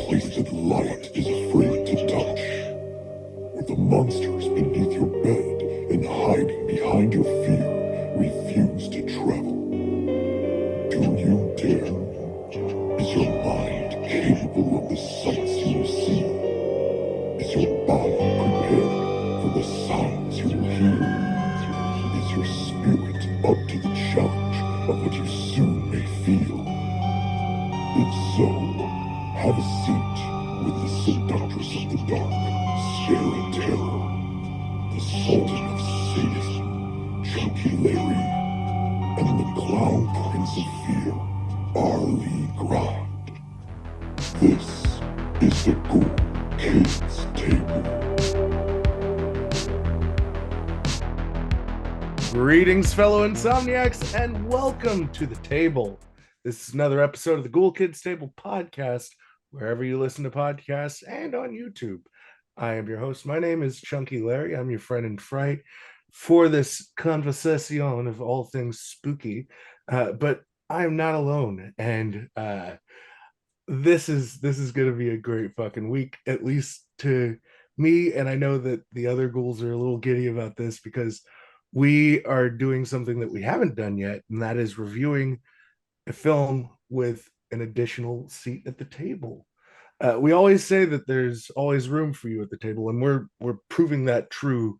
place that light is afraid to touch, where the monsters beneath your bed and hiding behind your fear refuse to travel. Do you dare? Is your mind capable of the sights you will see? Is your body prepared for the sounds you will hear? Is your spirit up to the challenge of what you soon may feel? If so, have a seat with the seductress of the dark, Sarah Terror, the Sultan of Sadism, Chunky Larry, and the Clown Prince of Fear, Arlie Grind. This is the Ghoul Kids Table. Greetings, fellow insomniacs, and welcome to the table. This is another episode of the Ghoul Kids Table podcast, wherever you listen to podcasts and on YouTube. I am your host. My name is Chunky Larry. I'm your friend in fright for this conversation of all things spooky. But I am not alone, and this is going to be a great fucking week, at least to me. And I know that the other ghouls are a little giddy about this because we are doing something that we haven't done yet, and that is reviewing a film with an additional seat at the table. We always say that there's always room for you at the table, and we're proving that true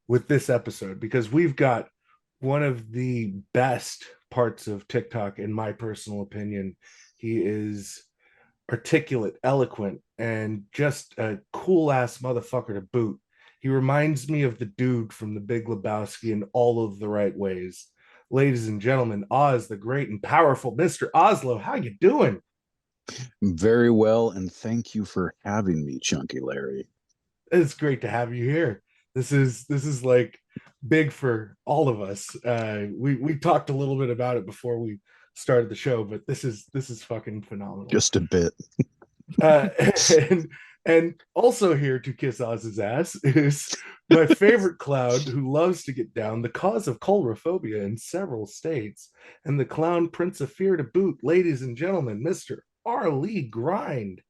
with this episode because we've got one of the best parts of TikTok, in my personal opinion. He is articulate, eloquent, and just a cool ass motherfucker to boot. He reminds me of the dude from The Big Lebowski in all of the right ways. Ladies and gentlemen, Oz, the great and powerful Mr. Oslo. How you doing? Very well, and thank you for having me, Chunky Larry. It's great to have you here. This is like big for all of us. We talked a little bit about it before we started the show, but this is fucking phenomenal. Just a bit. And also here to kiss Oz's ass is my favorite clown who loves to get down, the cause of coulrophobia in several states, and the clown prince of fear to boot. Ladies and gentlemen, Mr. Arlie Grind.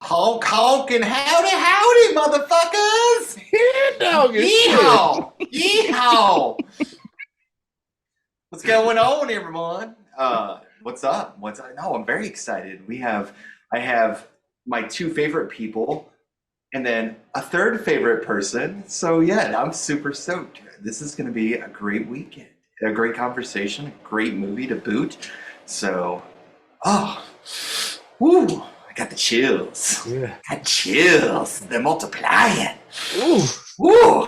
Honk, honk, and howdy, motherfuckers! Yeehaw! Yeehaw! What's going on, everyone? What's up? No, I'm very excited. I have my two favorite people, and then a third favorite person. So yeah, I'm super stoked. This is going to be a great weekend, a great conversation, a great movie to boot. So, woo! I got the chills. Yeah. Got chills. They're multiplying. Ooh. Woo!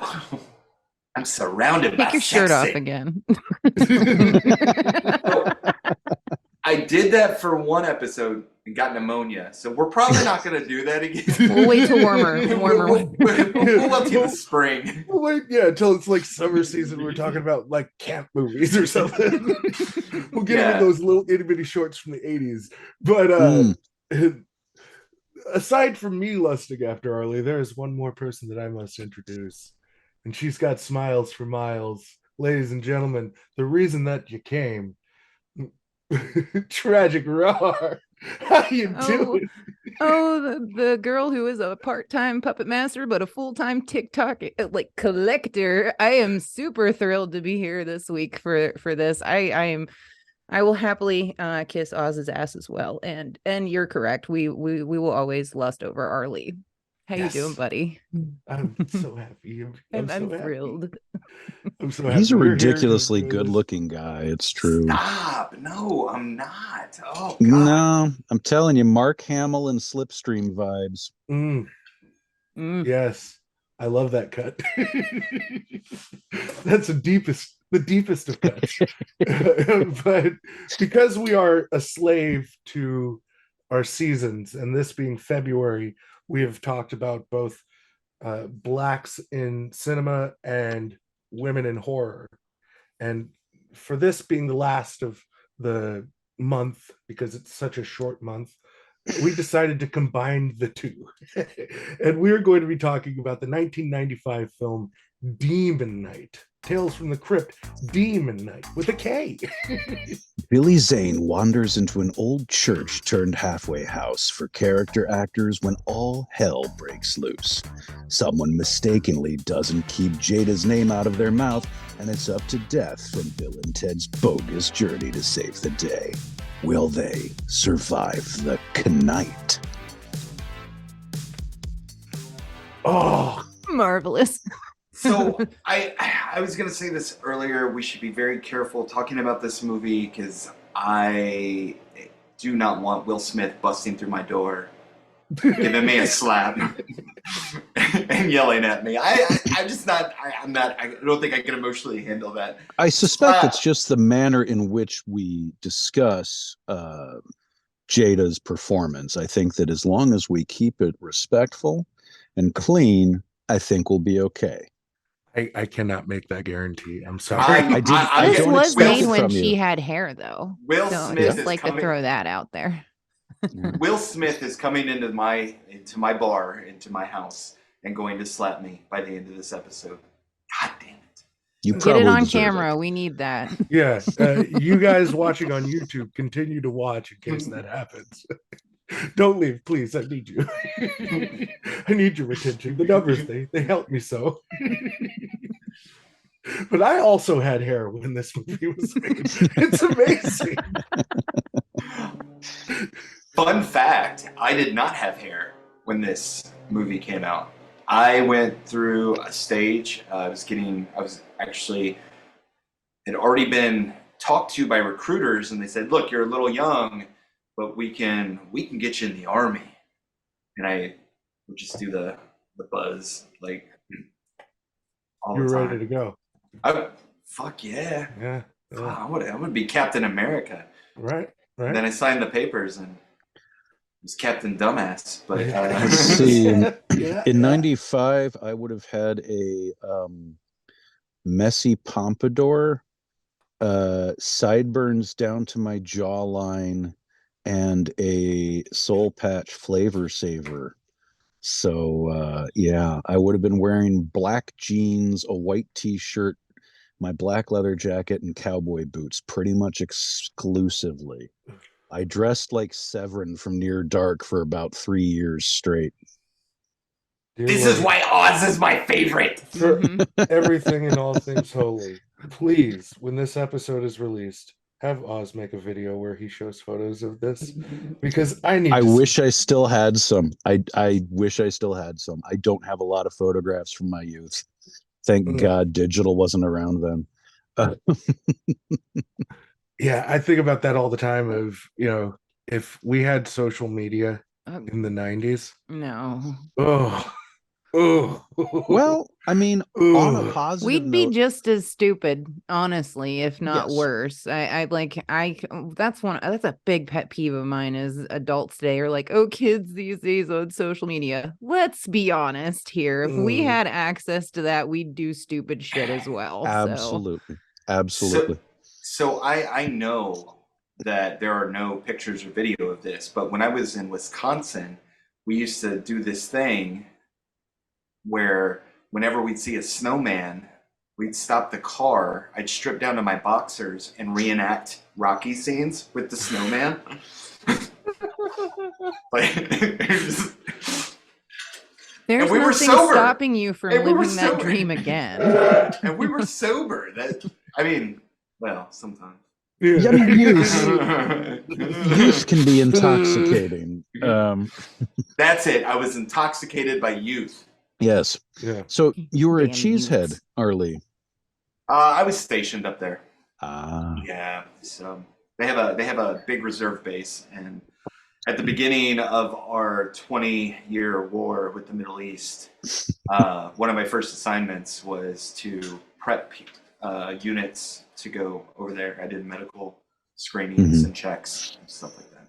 I'm surrounded by Take your shirt off again. I did that for one episode and got pneumonia, so we're probably not going to do that again. We'll wait till warmer. We'll wait till the spring. Wait, yeah, until it's like summer season. We're talking about like camp movies or something. We'll get into those little itty bitty shorts from the 80s. But aside from me lusting after Arlie, there is one more person that I must introduce. And she's got smiles for miles. Ladies and gentlemen, the reason that you came, Tragic Roar. How you doing? The girl who is a part-time puppet master but a full-time TikTok collector. I am super thrilled to be here this week for this. I will happily kiss Oz's ass as well. And you're correct. We will always lust over Arlie. How you doing, buddy? I'm so happy. I'm so thrilled. I'm so happy. He's a ridiculously good-looking guy. It's true. Stop! No, I'm not. Oh God. No, I'm telling you, Mark Hamill and Slipstream vibes. Yes, I love that cut. That's the deepest of cuts. But because we are a slave to our seasons, and this being February, we have talked about both blacks in cinema and women in horror. And for this being the last of the month, because it's such a short month, we decided to combine the two. And we're going to be talking about the 1995 film Demon Knight. Tales from the Crypt, Demon Knight with a K. Billy Zane wanders into an old church turned halfway house for character actors when all hell breaks loose. Someone mistakenly doesn't keep Jada's name out of their mouth, and it's up to death from Bill and Ted's bogus journey to save the day. Will they survive the knight? Oh, Marvelous. So I was gonna say this earlier. We should be very careful talking about this movie because I do not want Will Smith busting through my door, giving me a slap, and yelling at me. I'm just not. I'm not. I don't think I can emotionally handle that. I suspect it's just the manner in which we discuss Jada's performance. I think that as long as we keep it respectful and clean, I think we'll be okay. I cannot make that guarantee. I'm sorry. This don't was expect made it when from she you. had hair, though. Will So Smith just is like to coming. throw that out there. Will Smith is coming into my bar, into my house, and going to slap me by the end of this episode. God damn it! You Get probably it on deserve camera. it. We need that. Yeah, you guys watching on YouTube, continue to watch in case that happens. Don't leave, please. I need you. I need your attention. The numbers, they help me so. But I also had hair when this movie was made. It's amazing. Fun fact: I did not have hair when this movie came out. I went through a stage. I was actually had already been talked to by recruiters, and they said, "Look, you're a little young, but we can get you in the army." And I would just do the buzz like all You're the time. ready to go. Fuck yeah! Yeah. I would be Captain America. Right. And then I signed the papers and was Captain Dumbass. But Let's see. Yeah, In '95, I would have had a messy pompadour, sideburns down to my jawline, and a soul patch flavor saver. So yeah, I would have been wearing black jeans, a white t-shirt, my black leather jacket, and cowboy boots pretty much exclusively. I dressed like Severin from Near Dark for about 3 years straight. this is why Oz is my favorite. For everything and all things holy, please, when this episode is released, have Oz make a video where he shows photos of this, because I need. I to wish see. I still had some. I wish I still had some. I don't have a lot of photographs from my youth. Thank God digital wasn't around then. Yeah, I think about that all the time. Of if we had social media in the 90s. No. Oh, well, I mean, on a positive we'd be note, just as stupid, honestly, if not Yes. worse. That's a big pet peeve of mine is adults today are like, oh, kids these days on social media. Let's be honest here. If we had access to that, we'd do stupid shit as well. Absolutely. Absolutely. So I know that there are no pictures or video of this, but when I was in Wisconsin, we used to do this thing where whenever we'd see a snowman, we'd stop the car, I'd strip down to my boxers and reenact Rocky scenes with the snowman. There's we were nothing sober. stopping you from And we were living that sober. dream again. And we were sober. Well, sometimes. Yeah, I mean, youth can be intoxicating. That's it. I was intoxicated by youth. Yes. Yeah. So you were a Damn cheesehead, youths. Arlie. I was stationed up there. Ah. Yeah. So they have a big reserve base, and at the beginning of our 20-year war with the Middle East, one of my first assignments was to prep units to go over there. I did medical screenings and checks and stuff like that.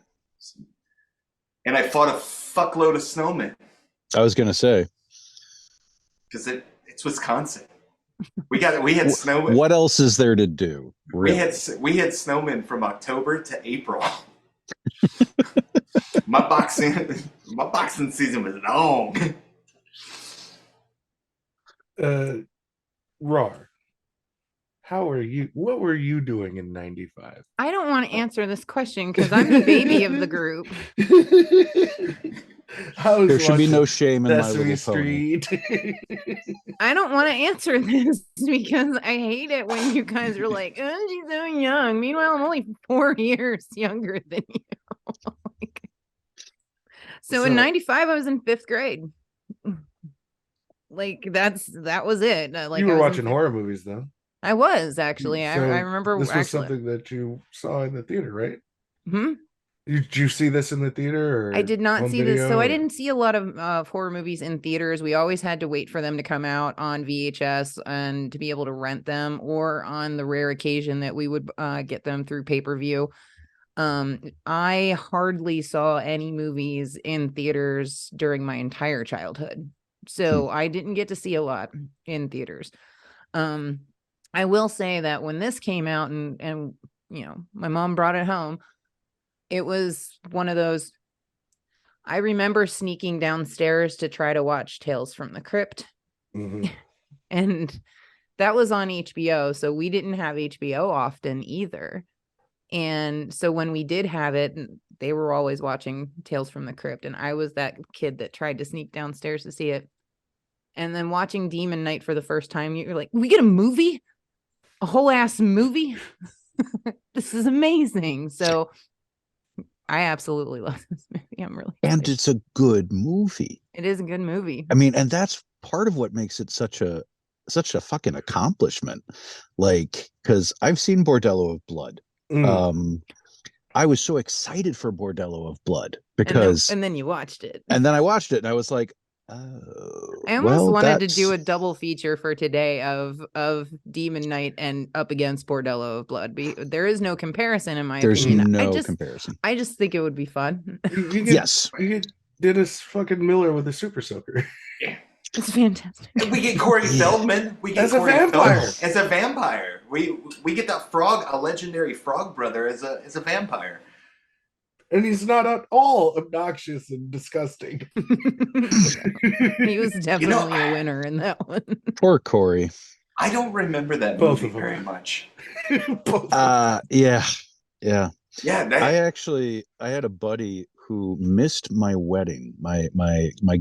And I fought a fuckload of snowmen. I was going to say. Because it's Wisconsin. We had snowmen. What else is there to do? Really? We had snowmen from October to April. My boxing season was long. Rar, how are you? What were you doing in '95? I don't want to answer this question because I'm the baby of the group. I was There should be no watching shame in My Sesame Little Pony. Street. I don't want to answer this because I hate it when you guys are like, oh, she's so young. Meanwhile, I'm only 4 years younger than you. Like, so in '95, I was in 5th grade. Like that was it. Like You were I was watching horror movies, though. I was actually. So I remember this was actually. something that you saw in the theater, right? Hmm? Did you see this in the theater? Or I did not home see this. So video, I or- didn't see a lot of horror movies in theaters. We always had to wait for them to come out on VHS and to be able to rent them, or on the rare occasion that we would get them through pay-per-view. I hardly saw any movies in theaters during my entire childhood. So I didn't get to see a lot in theaters. I will say that when this came out and you know, my mom brought it home, it was one of those. I remember sneaking downstairs to try to watch Tales from the Crypt. Mhm. And that was on HBO. So we didn't have HBO often either. And so when we did have it, they were always watching Tales from the Crypt. And I was that kid that tried to sneak downstairs to see it. And then watching Demon Knight for the first time, you're like, we get a movie? A whole ass movie? This is amazing. So I absolutely love this movie. I'm really And excited. it's a good movie. It is a good movie. I mean, and that's part of what makes it such a fucking accomplishment. Like, because I've seen Bordello of Blood. Mm. I was so excited for Bordello of Blood because and then you watched it. and then I watched it and I was like, oh, I almost wanted to do a double feature for today of Demon Knight and up against Bordello of Blood. There is no comparison in my there's opinion. no comparison. I just think it would be fun. Yes. You get Dennis fucking Miller with a super soaker. It's fantastic. We get Corey Feldman. We get As a Corey vampire. Feldman as a vampire. We get that frog, a legendary frog brother, as a vampire. And he's not at all obnoxious and disgusting. He was definitely a winner in that one. Poor Corey. I don't remember that Both movie of them. very much. Yeah. Yeah, I had a buddy who missed my wedding, my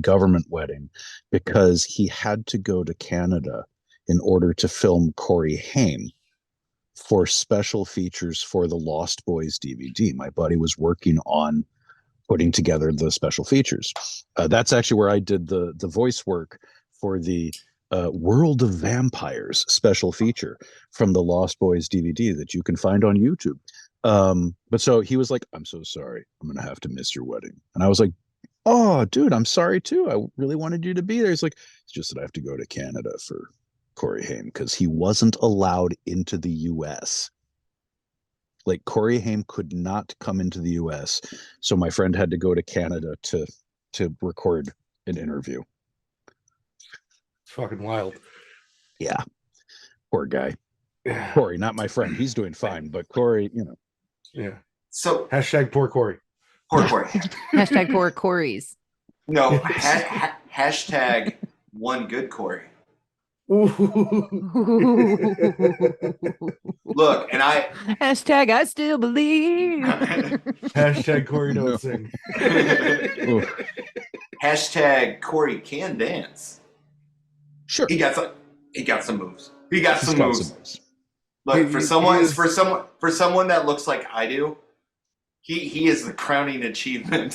government wedding, because he had to go to Canada in order to film Corey Haim for special features for the Lost Boys DVD. My buddy was working on putting together the special features. That's actually where I did the voice work for the World of Vampires special feature from the Lost Boys DVD that you can find on YouTube. But so he was like, I'm so sorry, I'm gonna have to miss your wedding. And I was like, oh dude, I'm sorry too, I really wanted you to be there. He's like, it's just that I have to go to Canada for Corey Haim because he wasn't allowed into the US. Like Corey Haim could not come into the US, so my friend had to go to Canada to record an interview. It's fucking wild. Yeah, poor guy. Yeah. Corey, not my friend, he's doing fine, but Corey, you know. Yeah. So Hashtag poor Corey. poor Corey. Hashtag poor Corey's. No, hashtag one good Corey. Look, and I Hashtag I still believe. Hashtag Corey don't No. sing. hashtag Corey can dance. Sure. He got some moves. He got He's some got moves. some moves. Look, He for someone that looks like I do, he is the crowning achievement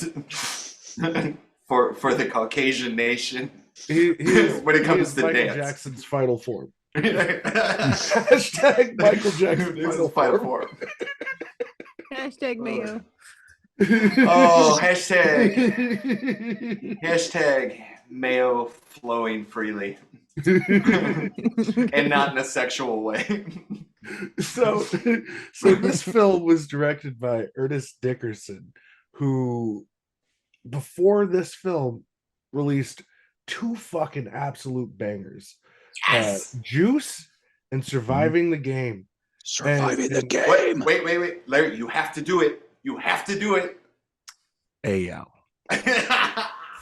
for the Caucasian nation. He is, When it comes he is to Michael dance. Jackson's final form. Hashtag Hashtag Michael Jackson's final form. Hashtag Mayo. Oh, hashtag mayo flowing freely and not in a sexual way. So this film was directed by Ernest Dickerson, who before this film released 2 fucking absolute bangers. Yes. Juice and Surviving the Game. Surviving the and- game. Wait, Larry, you have to do it. You have to do it. Hey, yo.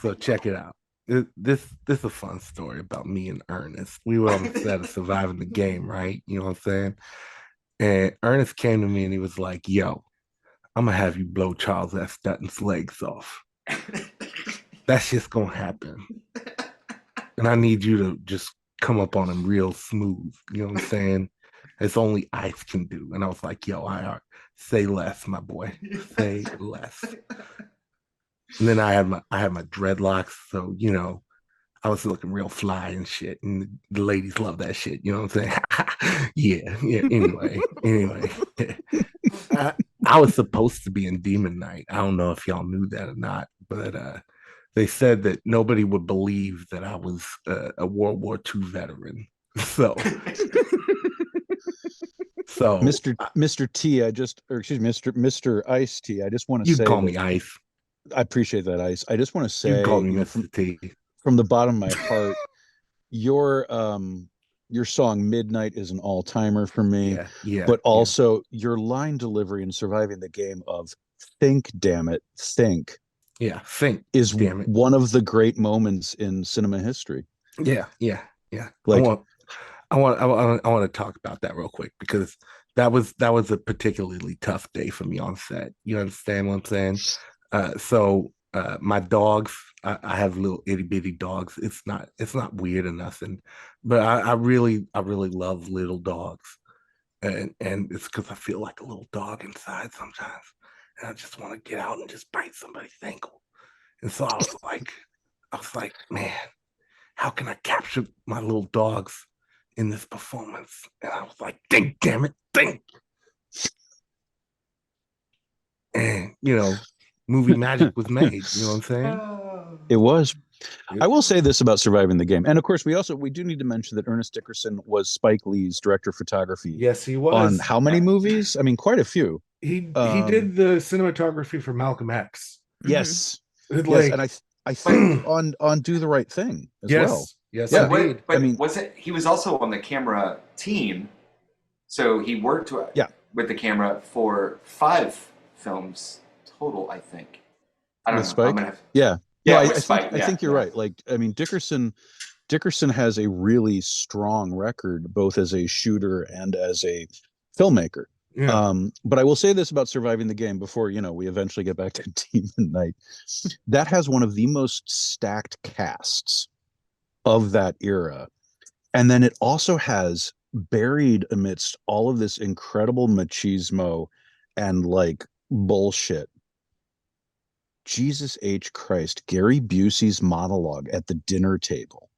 So check it out. This is a fun story about me and Ernest. We were on the set of Surviving the Game, right? You know what I'm saying? And Ernest came to me and he was like, yo, I'm gonna have you blow Charles F. Dutton's legs off. That's just gonna happen. And I need you to just come up on him real smooth. You know what I'm saying? It's only ice can do. And I was like, yo, say less, my boy. Say less. And then I had my dreadlocks, so you know, I was looking real fly and shit, and the ladies love that shit. You know what I'm saying? yeah. Anyway, I was supposed to be in Demon Knight. I don't know if y'all knew that or not, but they said that nobody would believe that I was a World War II veteran. So, Mr. T, Mr. Ice T, I just want to you say call me Ice. I appreciate that, Ice. I just want to say, You call me Mr. T. From the bottom of my heart, your song "Midnight" is an all-timer for me. Yeah. But also your line delivery in Surviving the Game of "Think, damn it, think." Yeah, think is damn it. one of the great moments in cinema history. Yeah. Like, I want to talk about that real quick because that was a particularly tough day for me on set. You understand what I'm saying? So my dogs, I have little itty bitty dogs. It's not weird or nothing, but I really love little dogs, and it's because I feel like a little dog inside sometimes, and I just want to get out and just bite somebody's ankle. And so I was like, man, how can I capture my little dogs in this performance? And I was like, think, damn it, think. And you know, movie magic was made. You know what I'm saying? It was. I will say this about Surviving the Game, and of course, we do need to mention that Ernest Dickerson was Spike Lee's director of photography. Yes, he was. On how many movies? I mean, quite a few. He did the cinematography for Malcolm X. Yes, like, and I think on Do the Right Thing as well. Yes, but, indeed. But I mean, he was also on the camera team, so he worked with the camera for 5 films total, I think. I don't know. Spike? I think you're right. Like, I mean, Dickerson has a really strong record, both as a shooter and as a filmmaker. Yeah. But I will say this about Surviving the Game before, we eventually get back to Demon Knight. That has one of the most stacked casts of that era. And then it also has, buried amidst all of this incredible machismo and like bullshit, Jesus H. Christ, Gary Busey's monologue at the dinner table.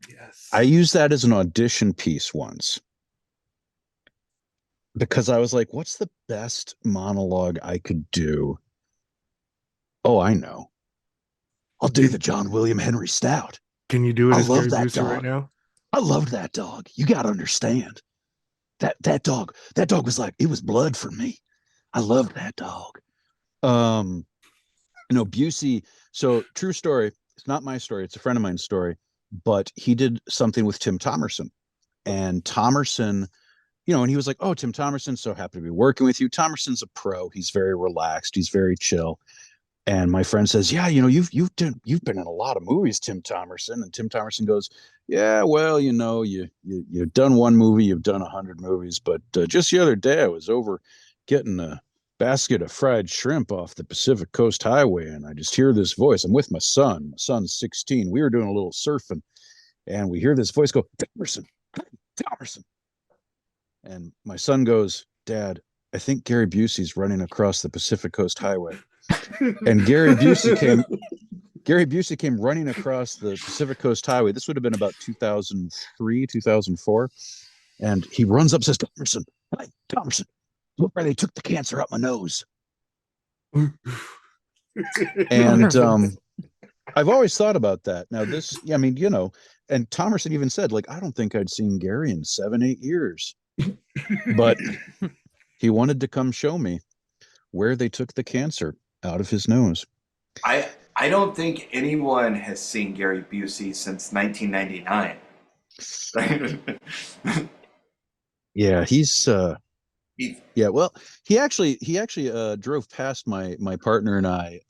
Yes. I used that as an audition piece once because I was like, what's the best monologue I could do? Oh, I know. I'll do the John William Henry Stout. Can you do it as Gary Busey right now? I loved that dog. You got to understand. That dog was like, it was blood for me. I loved that dog. Busey, so true story. It's not my story. It's a friend of mine's story, but he did something with Tim Thomerson, and Thomerson, and he was like, oh, Tim Thomerson, so happy to be working with you. Thomerson's a pro. He's very relaxed. He's very chill. And my friend says, yeah, you've been in a lot of movies, Tim Thomerson. And Tim Thomerson goes, yeah, well, you've done one movie, you've done 100 movies, but just the other day I was over getting a basket of fried shrimp off the Pacific Coast Highway, and I just hear this voice. I'm with my son. My son's 16. We were doing a little surfing, and we hear this voice go, Thomerson. And my son goes, Dad, I think Gary Busey's running across the Pacific Coast Highway. And Gary Busey came running across the Pacific Coast Highway. This would have been about 2003, 2004. And he runs up and says, Thomerson, look where they took the cancer up my nose. And I've always thought about that. Now and Thomerson even said, like, I don't think I'd seen Gary in 7-8 years. But he wanted to come show me where they took the cancer out of his nose. I don't think anyone has seen Gary Busey since 1999. Yeah, he's Yeah, well, he actually drove past my partner and I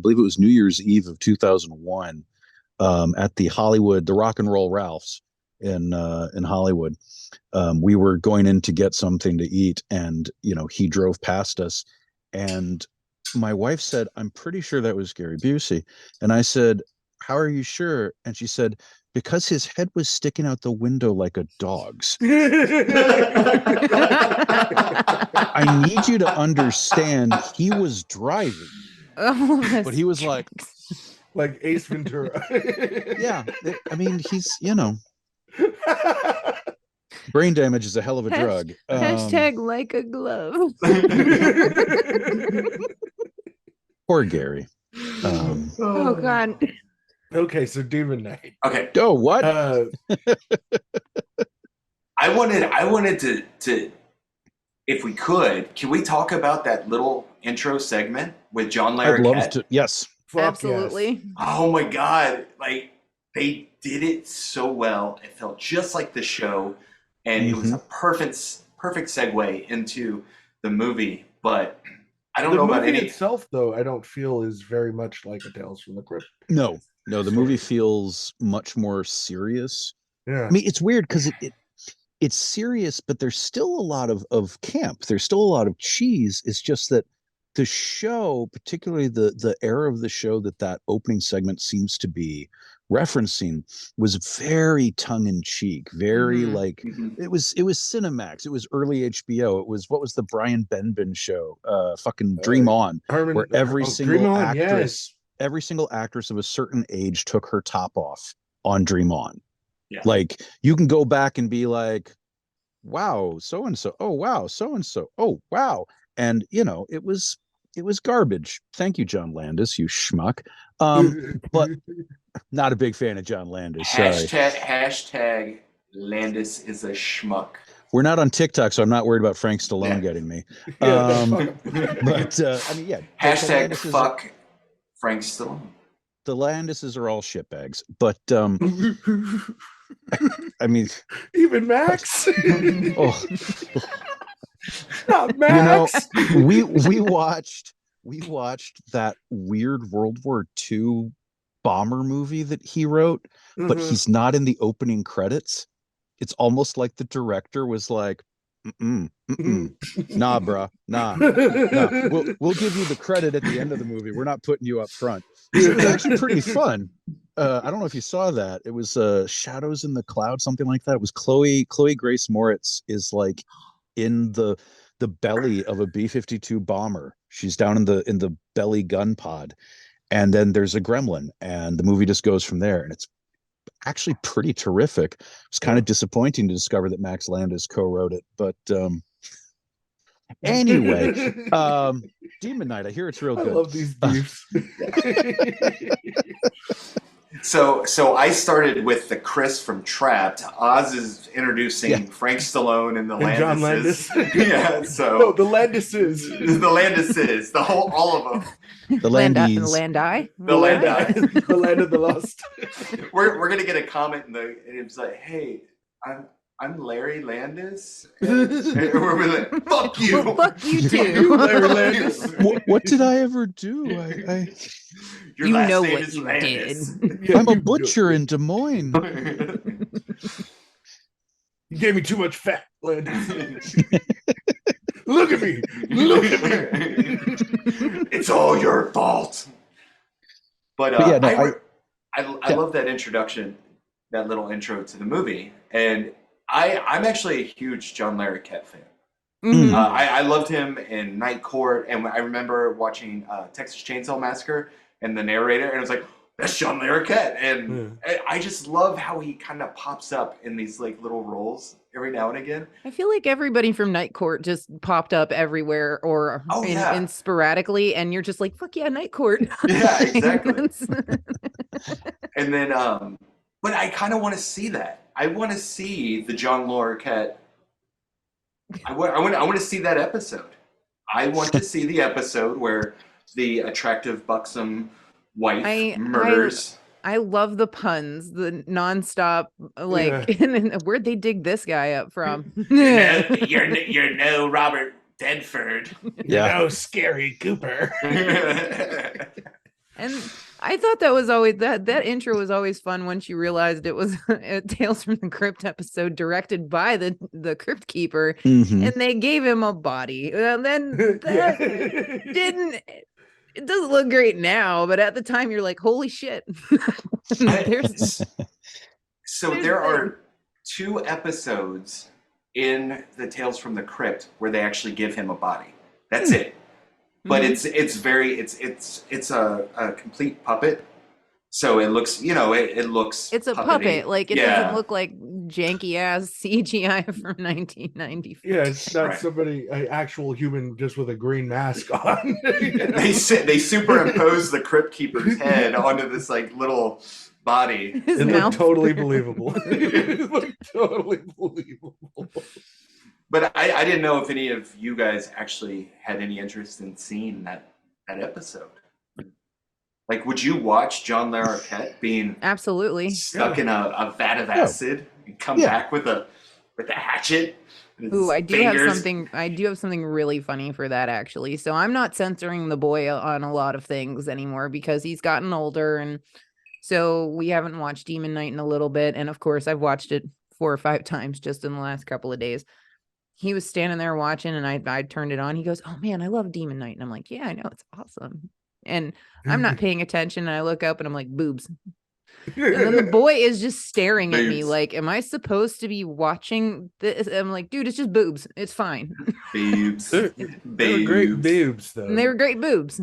believe it was New Year's Eve of 2001, at the Rock and Roll Ralph's in Hollywood. We were going in to get something to eat, and he drove past us, and my wife said, "I'm pretty sure that was Gary Busey," and I said, "How are you sure?" And she said, "Because his head was sticking out the window like a dog's." I need you to understand, he was driving, Oh, but he was like, like Ace Ventura. yeah, I mean, he's, brain damage is a hell of a drug. Hashtag like a glove. Poor Gary. Oh God. Okay, so Demon Knight. Okay. Oh, what? I wanted to, if we could, can we talk about that little intro segment with John I'd love Larroquette? to. Yes. Fuck Absolutely. yes. Oh my God. Like, they did it so well. It felt just like the show. And it was a perfect segue into the movie. But I don't The know about movie any. itself, though, I don't feel is very much like a Tales from the Crypt. No, the movie feels much more serious. Yeah. I mean, it's weird because it's serious, but there's still a lot of camp. There's still a lot of cheese. It's just that the show, particularly the era of the show that opening segment seems to be referencing, was very tongue-in-cheek, very like it was Cinemax, it was early HBO, it was, what was the Brian Benben show, fucking Dream On, where every single actress, every single actress of a certain age took her top off on Dream On. Yeah. Like, you can go back and be like, wow, so and so, oh wow, so and so, oh wow, and it was garbage. Thank you, John Landis, you schmuck. But not a big fan of John Landis. Hashtag Landis is a schmuck. We're not on TikTok, so I'm not worried about Frank Stallone getting me. But I mean, yeah. Hashtag fuck Frank Stallone. The Landises are all shitbags, but I mean, even Max. Oh, not Max. we watched that weird World War II bomber movie that he wrote, but he's not in the opening credits. It's almost like the director was like, nah, bruh, nah. We'll give you the credit at the end of the movie. We're not putting you up front. It was actually pretty fun. I don't know if you saw that. It was Shadows in the Cloud, something like that. It was Chloe Grace Moritz is like in the belly of a B-52 bomber. She's down in the belly gun pod, and then there's a gremlin, and the movie just goes from there, and it's actually pretty terrific. It's kind of disappointing to discover that Max Landis co-wrote it, but anyway, Demon Knight, I hear it's real good. I love these beefs. So I started with the Chris from Trapped. Oz is introducing Frank Stallone and the Landises. John Landis. Yeah, so no, the Landises. The Landises, all of them. The Landis. The Landi. The Landi. The land of the lost. We're gonna get a comment and it's like, hey, I'm Larry Landis. And we're like, fuck you. Well, fuck you Fuck too. you, Larry Landis. What did I ever do? Your You last know name what is you Landis. did. I'm a butcher in Des Moines. You gave me too much fat, Landis. Look at me. Look at me. It's all your fault. But yeah, no, I love that introduction, that little intro to the movie. And I'm actually a huge John Larroquette fan. Mhm. I loved him in Night Court, and I remember watching Texas Chainsaw Massacre, and the narrator, and I was like, that's John Larroquette. And I just love how he kind of pops up in these like little roles every now and again. I feel like everybody from Night Court just popped up everywhere or in sporadically, and you're just like, fuck yeah, Night Court. Yeah, exactly. And then, but I kind of want to see that. I want to see the John Larroquette. I want to see that episode. I want to see the episode where the attractive, buxom wife murders. I love the puns, the nonstop, like, and where'd they dig this guy up from? You're no Robert Denford. Yeah. No, scary Cooper. And I thought that was always that intro was always fun once you realized it was a Tales from the Crypt episode directed by the Crypt Keeper, Mhm. and they gave him a body. And then that didn't. It doesn't look great now, but at the time you're like, holy shit. There's So there are 2 episodes in the Tales from the Crypt where they actually give him a body. That's it. But it's a complete puppet. So it looks, it looks it's a puppety. puppet. Like it doesn't look like janky ass CGI from 1994. Yeah, it's not Right. somebody, an actual human just with a green mask on. They superimpose the Crypt Keeper's head onto this like little body. His It mouth. looked totally believable. It looked totally believable. But I didn't know if any of you guys actually had any interest in seeing that episode. Like, would you watch John Larroquette being Absolutely. stuck in a vat of acid and come back with a hatchet? and his Ooh, I do have fingers? something really funny for that actually. So I'm not censoring the boy on a lot of things anymore because he's gotten older, and so we haven't watched Demon Knight in a little bit. And of course, I've watched it 4 or 5 times just in the last couple of days. He was standing there watching, and I turned it on. He goes, "Oh man, I love Demon Knight." And I'm like, "Yeah, I know, it's awesome." And I'm not paying attention, and I look up and I'm like, boobs. And then the boy is just staring at me Boobs. like, am I supposed to be watching this? I'm like, dude, it's just boobs. It's fine. Boobs. They were great boobs, though. And they were great boobs.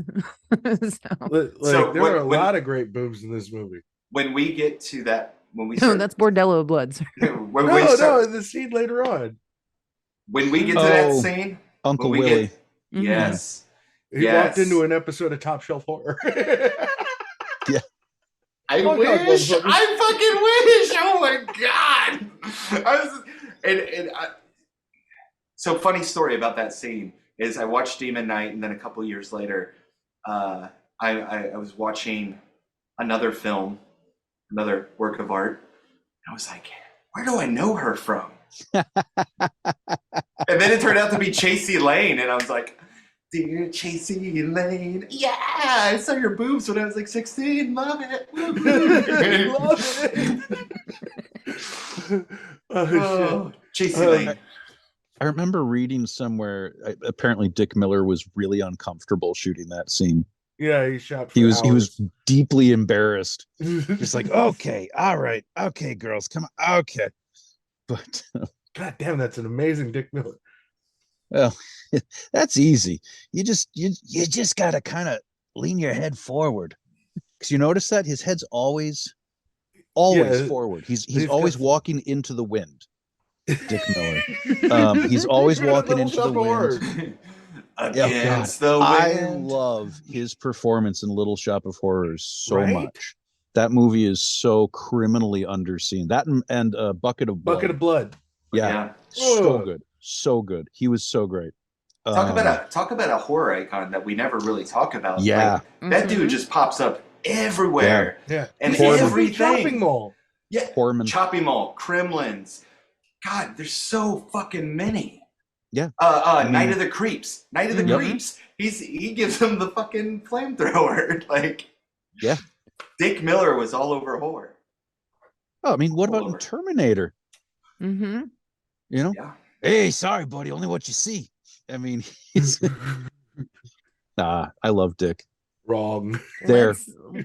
There were a lot of great boobs in this movie. When we get to that, when we No, start, that's Bordello of Blood. No, the scene later on. When we get to that scene, Uncle when we Willie. Mhm. Yes. He walked into an episode of Top Shelf Horror. I Oh, God, wish. motherfucker. I fucking wish. Oh my god. So funny story about that scene is I watched Demon Knight, and then a couple of years later, I was watching another film, another work of art. I was like, where do I know her from? And then it turned out to be Chasey Lane, and I was like, dear Chasey Lane, yeah, I saw your boobs when I was like 16. Love it. Love it. Oh, shit. Chasey Lane. I remember reading somewhere. Apparently, Dick Miller was really uncomfortable shooting that scene. Yeah, he shot. For He was hours. deeply embarrassed. Just like, okay, all right, okay, girls, come on, okay. But God damn, that's an amazing Dick Miller. well, that's easy. You just gotta kind of lean your head forward, because you notice that his head's always forward. He's always walking into the wind. Dick Miller. He's always walking into the wind. Against the wind. I love his performance in Little Shop of Horrors so much. That movie is so criminally underseen. That and Bucket of Blood. Bucket of Blood. Yeah. So good. So good. He was so great. Talk about a horror icon that we never really talk about. Yeah. Like, that dude just pops up everywhere. Yeah. And He's in everything. Shopping mall. Yeah. Horman. Chopping Mall, Kremlins. God, there's so fucking many. Yeah. Night of the Creeps. Night of the Creeps. He gives him the fucking flamethrower. Like, yeah. Dick Miller was all over horror. Oh, I mean, what about in Terminator? Mm-hmm. You know? Yeah. Hey, sorry, buddy. Only what you see. I mean, he's I love Dick. Wrong. There.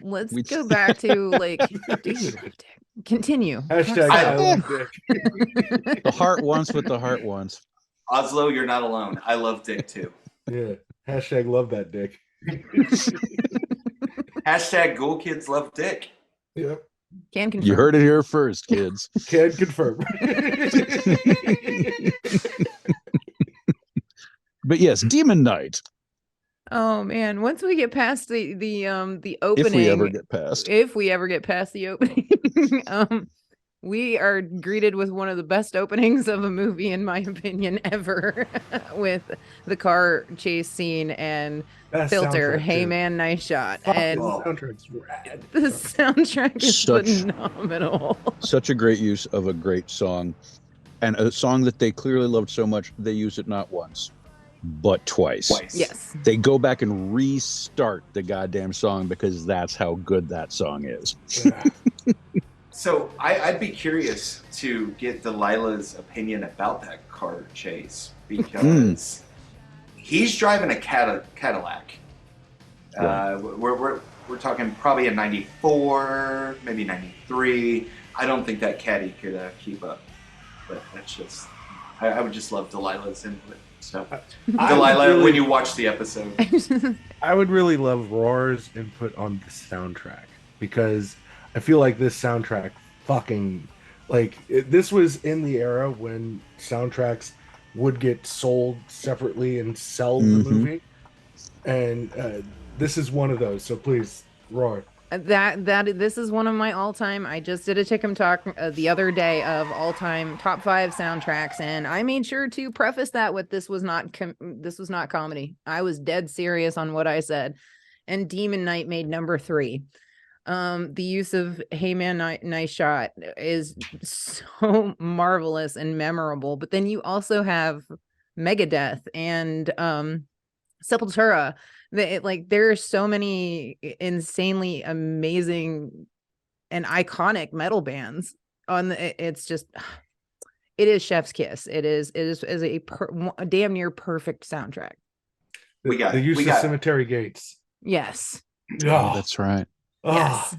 Let's go back to like, do you love Dick? Continue. Hashtag I love Dick. The heart wants what the heart wants. Oslo, you're not alone. I love Dick too. Yeah. Hashtag love that Dick. Hashtag Ghoul Kids love Dick. Yep. Can confirm. You heard it here first, kids. Can confirm. But yes, Demon Knight. Oh man, once we get past the opening, If we ever get past. if we ever get past the opening, we are greeted with one of the best openings of a movie, in my opinion, ever, with the car chase scene and Best filter. soundtrack, Hey too. man, nice shot. Fuck, And this Oh. soundtrack's rad. the soundtrack is Such- phenomenal. Such a great use of a great song, and a song that they clearly loved so much they use it not once, but twice. Yes. They go back and restart the goddamn song because that's how good that song is. Yeah. So I'd be curious to get Delilah's opinion about that car chase because he's driving a Cadillac. Right. We're talking probably a '94, maybe '93. I don't think that caddy could keep up. But that's just I would just love Delilah's input. So Delilah, when you watch the episode, I would really love Roar's input on the soundtrack because I feel like this soundtrack fucking this was in the era when soundtracks would get sold separately and sell the movie, and this is one of those. So please, Roar. This is one of my all-time. I just did a Tickum Talk the other day of all-time top 5 soundtracks, and I made sure to preface that with this was not comedy. I was dead serious on what I said, and Demon Knight made number 3. The use of "Hey Man, nice shot" is so marvelous and memorable. But then you also have Megadeth and Sepultura. There are so many insanely amazing and iconic metal bands on it's just, it is chef's kiss. It is a damn near perfect soundtrack. The use of Cemetery Gates. Yes. Oh, that's right. Yes.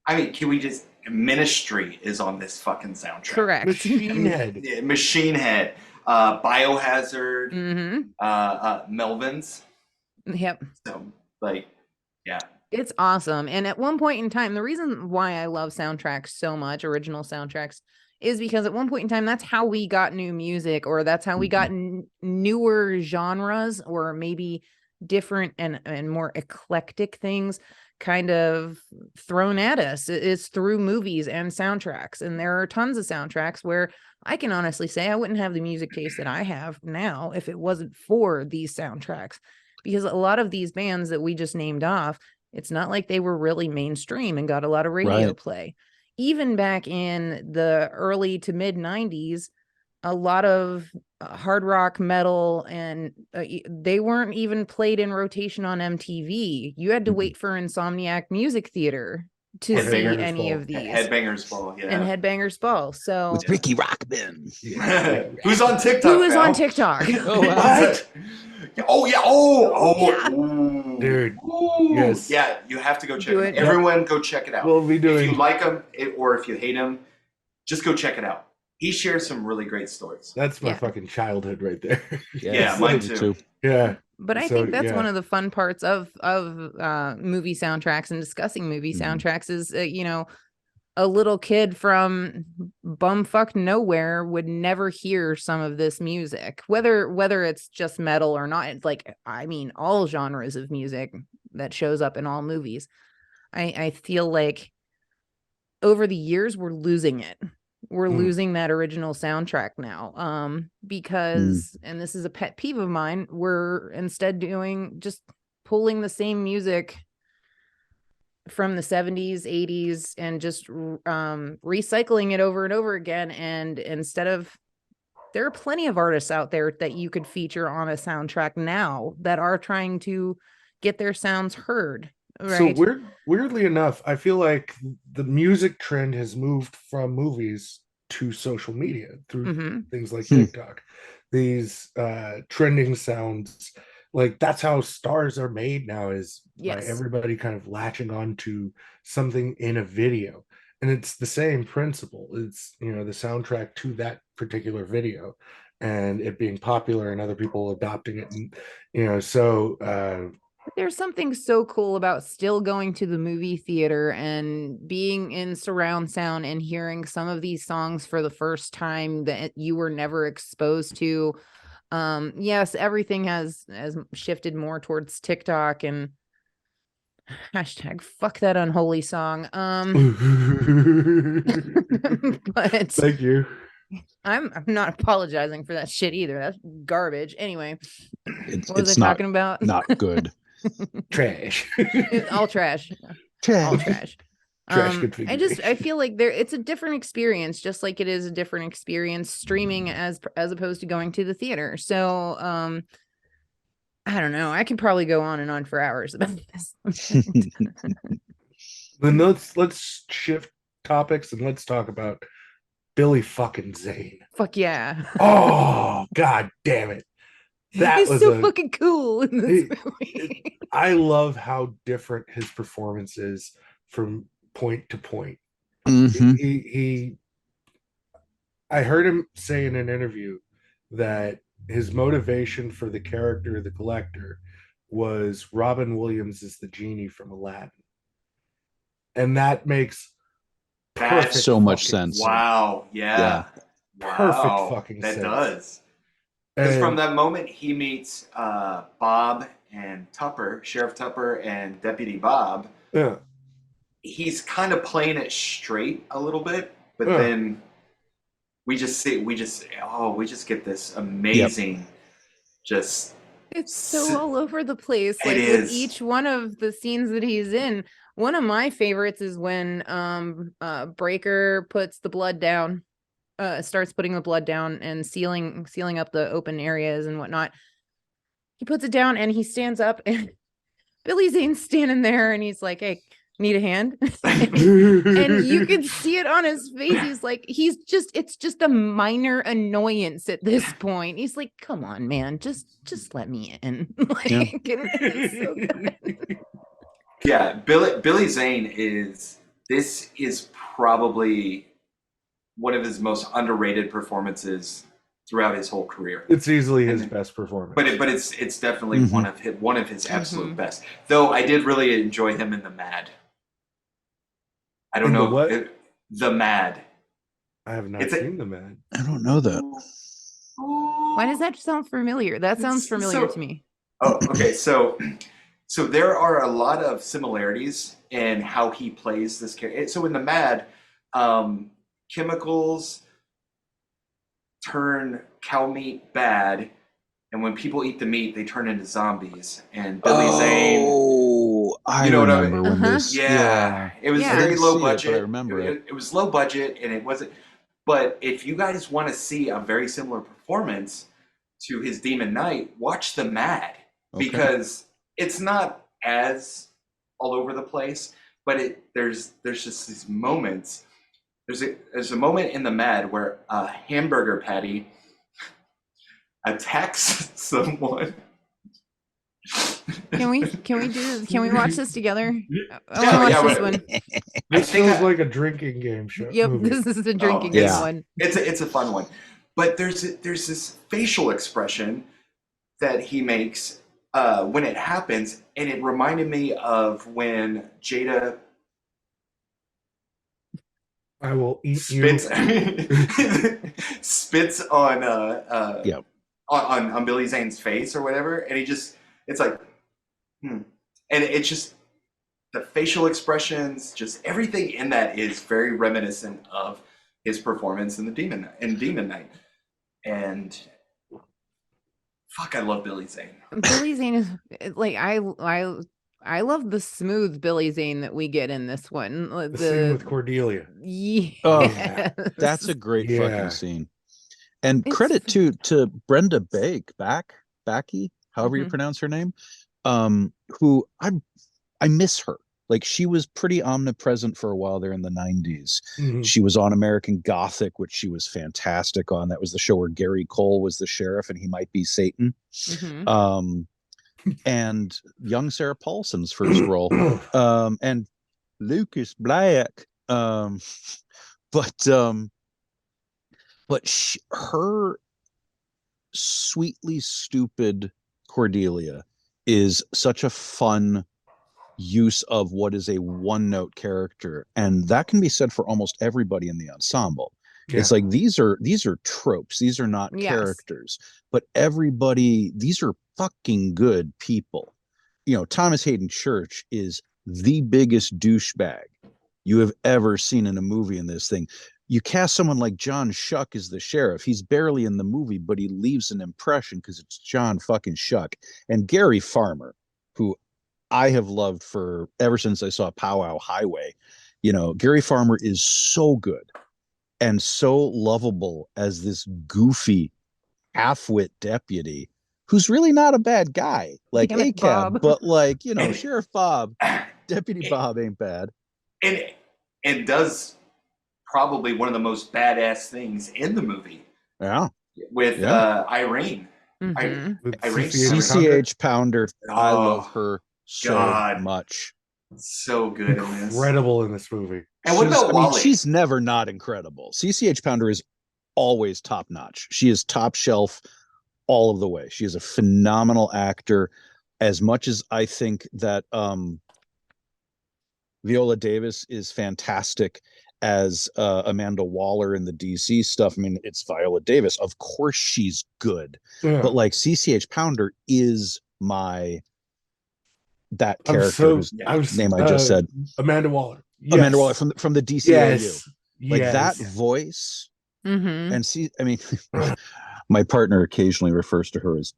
I mean, can we just Ministry is on this fucking soundtrack. Correct. Machine Head. Machine Head, Biohazard, Melvins. Yep. So, yeah. It's awesome. And at one point in time, the reason why I love soundtracks so much, original soundtracks, is because at one point in time, that's how we got new music, or that's how we got newer genres, or maybe different and more eclectic things kind of thrown at us. It's through movies and soundtracks. And there are tons of soundtracks where I can honestly say I wouldn't have the music taste that I have now if it wasn't for these soundtracks. Because a lot of these bands that we just named off, it's not like they were really mainstream and got a lot of radio play. Even back in the early to mid 90s, a lot of hard rock, metal, and they weren't even played in rotation on MTV. You had to wait for Insomniac Music Theater to see any of these. Headbangers Ball, yeah. And Headbangers Ball. So with Ricky Rockman. Who's on TikTok? Who is on TikTok? What? Oh yeah! Oh, dude! Ooh. Yes. Yeah, you have to go check Do it. it. Everyone, go check it out. We'll be doing. If you like him or if you hate him, just go check it out. He shares some really great stories. That's my fucking childhood right there. Yeah, mine too. Yeah. But I think that's one of the fun parts of movie soundtracks and discussing movie soundtracks is, a little kid from bumfuck nowhere would never hear some of this music, whether it's just metal or not. It's all genres of music that shows up in all movies. I feel like over the years we're losing it. We're losing that original soundtrack now, because, and this is a pet peeve of mine, we're instead just pulling the same music from the 70s, 80s, and just recycling it over and over again. And there are plenty of artists out there that you could feature on a soundtrack now that are trying to get their sounds heard. Right. So weirdly enough, I feel like the music trend has moved from movies to social media through things like TikTok. These trending sounds, that's how stars are made now, is by everybody kind of latching on to something in a video. And it's the same principle. It's, the soundtrack to that particular video and it being popular and other people adopting it. And, there's something so cool about still going to the movie theater and being in surround sound and hearing some of these songs for the first time that you were never exposed to. Yes, everything has shifted more towards TikTok, and Hashtag fuck that unholy song. But Thank you. I'm not apologizing for that shit either. That's garbage. Anyway, what was It's I not talking about? not good. Trash. All trash. All trash. Trash I configuration. feel like it's a different experience, just like it is a different experience streaming as opposed to going to the theater. So I don't know. I could probably go on and on for hours about this. Then let's shift topics and let's talk about Billy fucking Zane. Fuck yeah. Oh, god damn it. That He's was so fucking cool in this movie. I love how different his performance is from point to point. Mhm. He I heard him say in an interview that his motivation for the character of the collector was Robin Williams is the genie from Aladdin. And that makes perfect That's so much fucking sense. Wow. Yeah. Perfect Wow. fucking that sense. does. Because from And that moment he meets Bob and Tupper, Sheriff Tupper and Deputy Bob, yeah, he's kind of playing it straight a little bit, but Yeah. then we just get this amazing just It's so all over the place. It Like with is. each one of the scenes that he's in. One of my favorites is when Breaker puts the blood down, starts putting the blood down and sealing up the open areas and whatnot. He puts it down and he stands up and Billy Zane's standing there and he's like, "Hey, need a hand?" And you can see it on his face. He's like, it's just a minor annoyance at this point. He's like, "Come on, man, just let me in." Like, it's so good. Yeah, Billy Zane is probably one of his most underrated performances throughout his whole career. It's easily his best performance. But it's definitely one of his absolute best. Though I did really enjoy him in The Mad. I don't know what? The Mad. I have not seen The Mad. I don't know that. Why does that sound familiar? That sounds familiar to me. Oh, okay. So there are a lot of similarities in how he plays this character. So in The Mad, chemicals turn cow meat bad, and when people eat the meat, they turn into zombies. And Billy Zane. Oh, I remember when this. Yeah, it was Yeah. very low I budget. but I remember it. It was low budget, and it wasn't. But if you guys want to see a very similar performance to his Demon Knight, watch The Mad, because it's not as all over the place, but there's just these moments. There's a moment in The Mad where a hamburger patty attacks someone. Can we watch this together? I Yeah, want to watch this one. This feels like a drinking game show. Yep, movie. this is a drinking game one. It's a fun one, but there's this facial expression that he makes when it happens, and it reminded me of when Jada I will eat spits spits on on Billy Zane's face or whatever, and it's like and it's just the facial expressions, just everything in that is very reminiscent of his performance in Demon Knight. And fuck, I love Billy Zane. Billy Zane is like I love the smooth Billy Zane that we get in this one. The scene with Cordelia. Yes. Oh, that's a great fucking scene. And credit to Brenda Backy, however you pronounce her name, who I miss her. Like, she was pretty omnipresent for a while there in the 90s. She was on American Gothic, which she was fantastic on. That was the show where Gary Cole was the sheriff and he might be Satan. And young Sarah Paulson's first role. And Lucas Black. But her sweetly stupid Cordelia is such a fun use of what is a one-note character, and that can be said for almost everybody in the ensemble. It's like these are tropes, these are not characters, but everybody, these are fucking good people. You know, Thomas Hayden Church is the biggest douchebag you have ever seen in a movie in this thing. You cast someone like John Shuck as the sheriff. He's barely in the movie, but he leaves an impression because it's John fucking Shuck. And Gary Farmer, who I have loved for ever since I saw Powwow Highway. Gary Farmer is so good and so lovable as this goofy half-wit deputy who's really not a bad guy, like Damn it, ACAB, Bob. but like, And- Sheriff Bob, and, Deputy Bob ain't bad. and does probably one of the most badass things in the movie Yeah. with Yeah. Irene. Mhm. With Irene CCH Pounder, I Oh, love her so God. much. So good in this. Incredible in this movie. And what about Wally? She's never not incredible. CCH Pounder is always top notch. She is top shelf all of the way. She is a phenomenal actor. As much as I think that Viola Davis is fantastic as Amanda Waller in the DC stuff. I mean, it's Viola Davis. Of course she's good. Yeah. But like CCH Pounder is that character whose name I just said. Amanda Waller. Yes. Amanda Waller from the DCAU. Yes. Like Yes. that voice. Mhm. And I mean, my partner occasionally refers to her as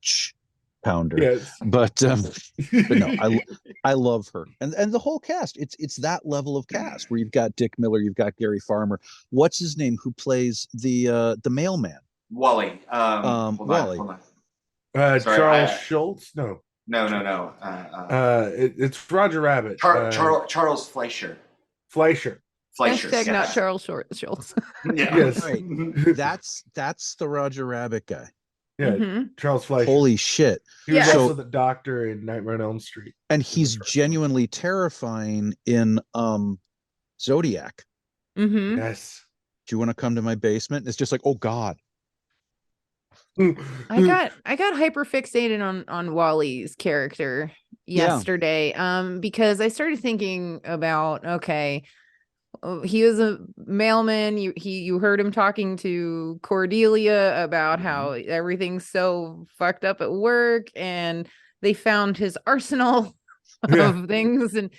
Pounder. Yes. But no, I love her. And the whole cast. It's that level of cast where you've got Dick Miller, you've got Gary Farmer. What's his name who plays the mailman? Wally. Hold Wally. on. Sorry, Charles Schultz? No. No. It's Roger Rabbit. Charles Fleischer. Fleischer. Hashtag yes. not Charles Schultz. Yeah. Yes. Right. That's the Roger Rabbit guy. Yeah. Mhm. Charles Fleischer. Holy shit. He was Yeah. also the doctor in Nightmare on Elm Street. And he's genuinely terrifying in Zodiac. Mhm. Yes. Do you want to come to my basement? It's just like, oh God. I got hyper fixated on Wally's character yesterday because I started thinking about, okay, he was a mailman. You heard him talking to Cordelia about how everything's so fucked up at work, and they found his arsenal of things, and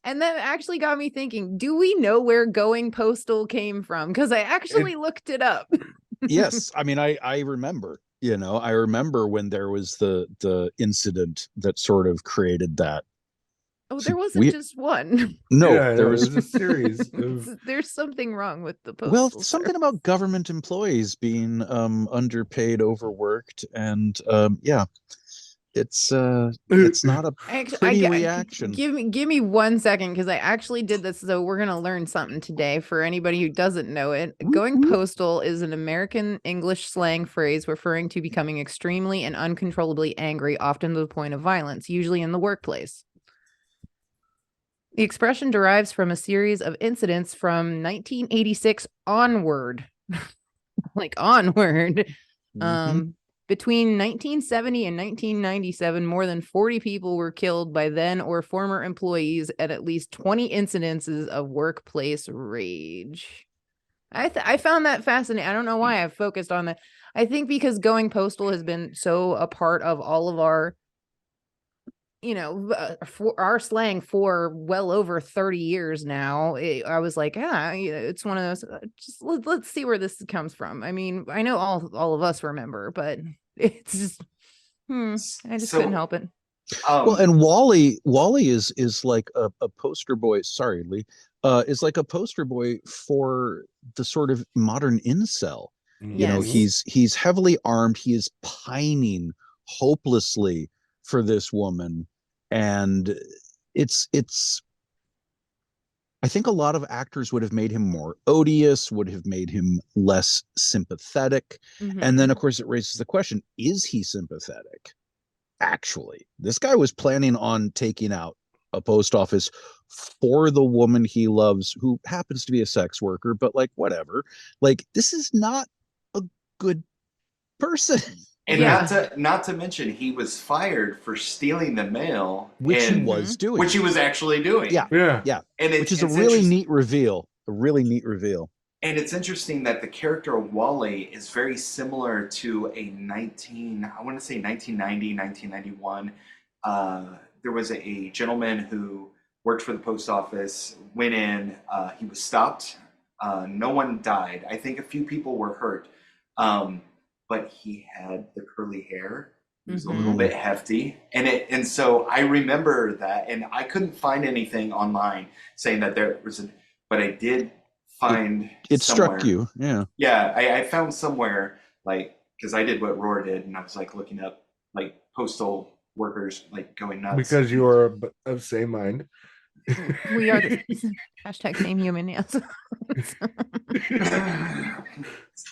that actually got me thinking, do we know where Going Postal came from? Because I actually looked it up. Yes. I mean, I remember, I remember when there was the incident that sort of created that. Oh, there wasn't just one. No, Yeah, there was a series of... There's something wrong with the postal something service. about government employees being underpaid, overworked, and it's not a pretty reaction. Give me 1 second, because I actually did this, so we're gonna learn something today for anybody who doesn't know it. Going postal is an American English slang phrase referring to becoming extremely and uncontrollably angry, often to the point of violence, usually in the workplace. The expression derives from a series of incidents from 1986 onward. Like onward. Between 1970 and 1997, more than 40 people were killed by then or former employees at least 20 incidences of workplace rage. I found that fascinating. I don't know why I've focused on that. I think because Going Postal has been so a part of all of our, for our slang for well over 30 years now. I was like, it's one of those, just let's see where this comes from. I mean, I know all of us remember, but it's just, I just couldn't help it. Well, and Wally is like a poster boy. Sorry, Lee, is like a poster boy for the sort of modern incel. Yes. He's heavily armed. He is pining hopelessly for this woman, and it's I think a lot of actors would have made him more odious, would have made him less sympathetic. And then of course it raises the question, is he sympathetic? Actually, this guy was planning on taking out a post office for the woman he loves, who happens to be a sex worker, but like whatever. Like, this is not a good person. And not to mention, he was fired for stealing the mail, which he was doing, which he was actually doing. Yeah. And which is a really neat reveal. A really neat reveal. And it's interesting that the character of Wally is very similar to a 1990, 1991. There was a gentleman who worked for the post office, went in, he was stopped. No one died. I think a few people were hurt. But he had the curly hair. He was a little bit hefty. And so I remember that, and I couldn't find anything online saying that there was but I did find It somewhere. struck you, yeah. Yeah, I found somewhere, like, because I did what Roar did, and I was like looking up like postal workers like going nuts. Because you are of same mind. We are the hashtag same human, yes.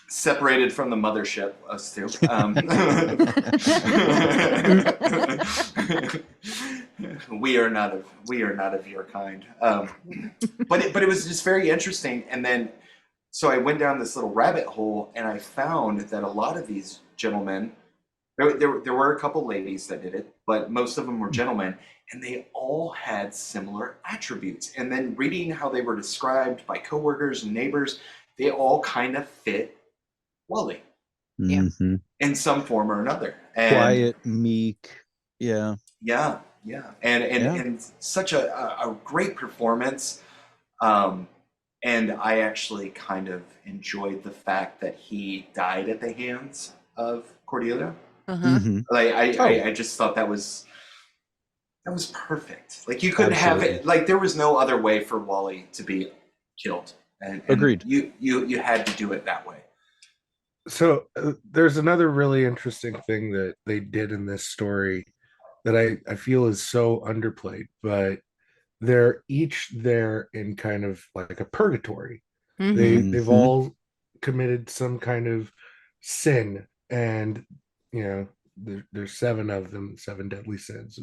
Separated from the mothership, us two. We are not of your kind. But it was just very interesting. And then, so I went down this little rabbit hole, and I found that a lot of these gentlemen, there were a couple ladies that did it, but most of them were gentlemen, and they all had similar attributes. And then reading how they were described by coworkers and neighbors, they all kind of fit Wally. Yeah. Mhm. In some form or another. And Quiet, meek. Yeah. yeah, and such a great performance. And I actually kind of enjoyed the fact that he died at the hands of Cordelia. Mhm. Like I just thought that was perfect. Like you couldn't have Absolutely. it. Like there was no other way for Wally to be killed. And Agreed. You had to do it that way. So there's another really interesting thing that they did in this story that I feel is so underplayed, but they're each there in kind of like a purgatory. They've all committed some kind of sin, and you know there's 7 of them, 7 deadly sins,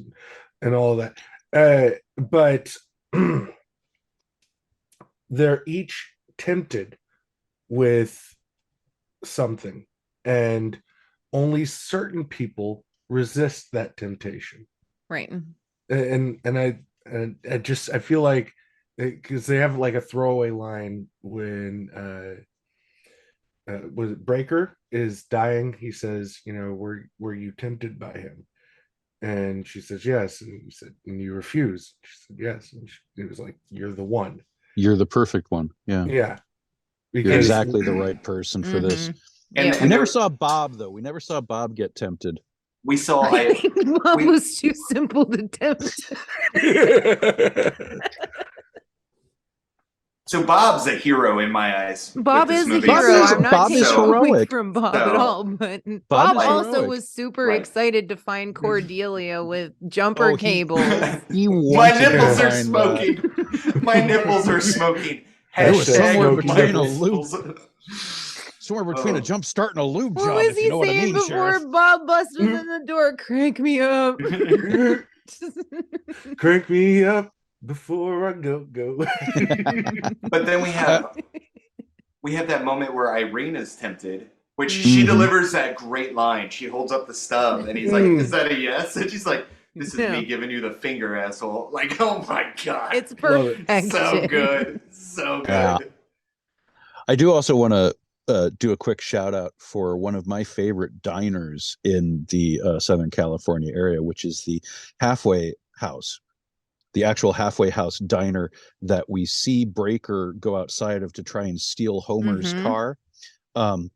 and all of that. But they're each tempted with something, and only certain people resist that temptation. Right. And I just I feel like, because they have like a throwaway line when was it Breaker is dying, he says, you know, were you tempted by him? And she says yes, and he said, and you refuse? She said yes, and he was like, you're the one. You're the perfect one. Yeah. Yeah, You're because exactly the right person for this. And We never saw Bob, though. We never saw Bob get tempted. We saw Bob was too simple to tempt. So Bob's a hero in my eyes. Bob with this is a movie. hero. I'm not Bob is taking away heroic. from Bob at all, but Bob Bob is also heroic. was super Right. excited to find Cordelia with jumper Oh, cables. He My wanted to nipples are find, smoking. My nipples are smoking. It was somewhere Hashtag between a nipples. somewhere between a jump start and a lube What job, was if you he know what I saying mean, before Sheriff. Bob busted in the door? Crank me up. Crank me up before I go. But then we have that moment where Irene is tempted, which Mm-hmm. she delivers that great line. She holds up the stub, and he's like, "Is that a yes?" And she's like, "This is me giving you the finger, asshole." Like, oh my god, It's Love it. perfect. so good, so good. Yeah. I do also want to do a quick shout out for one of my favorite diners in the Southern California area, which is the Halfway House, the actual Halfway House diner that we see Breaker go outside of to try and steal Homer's car.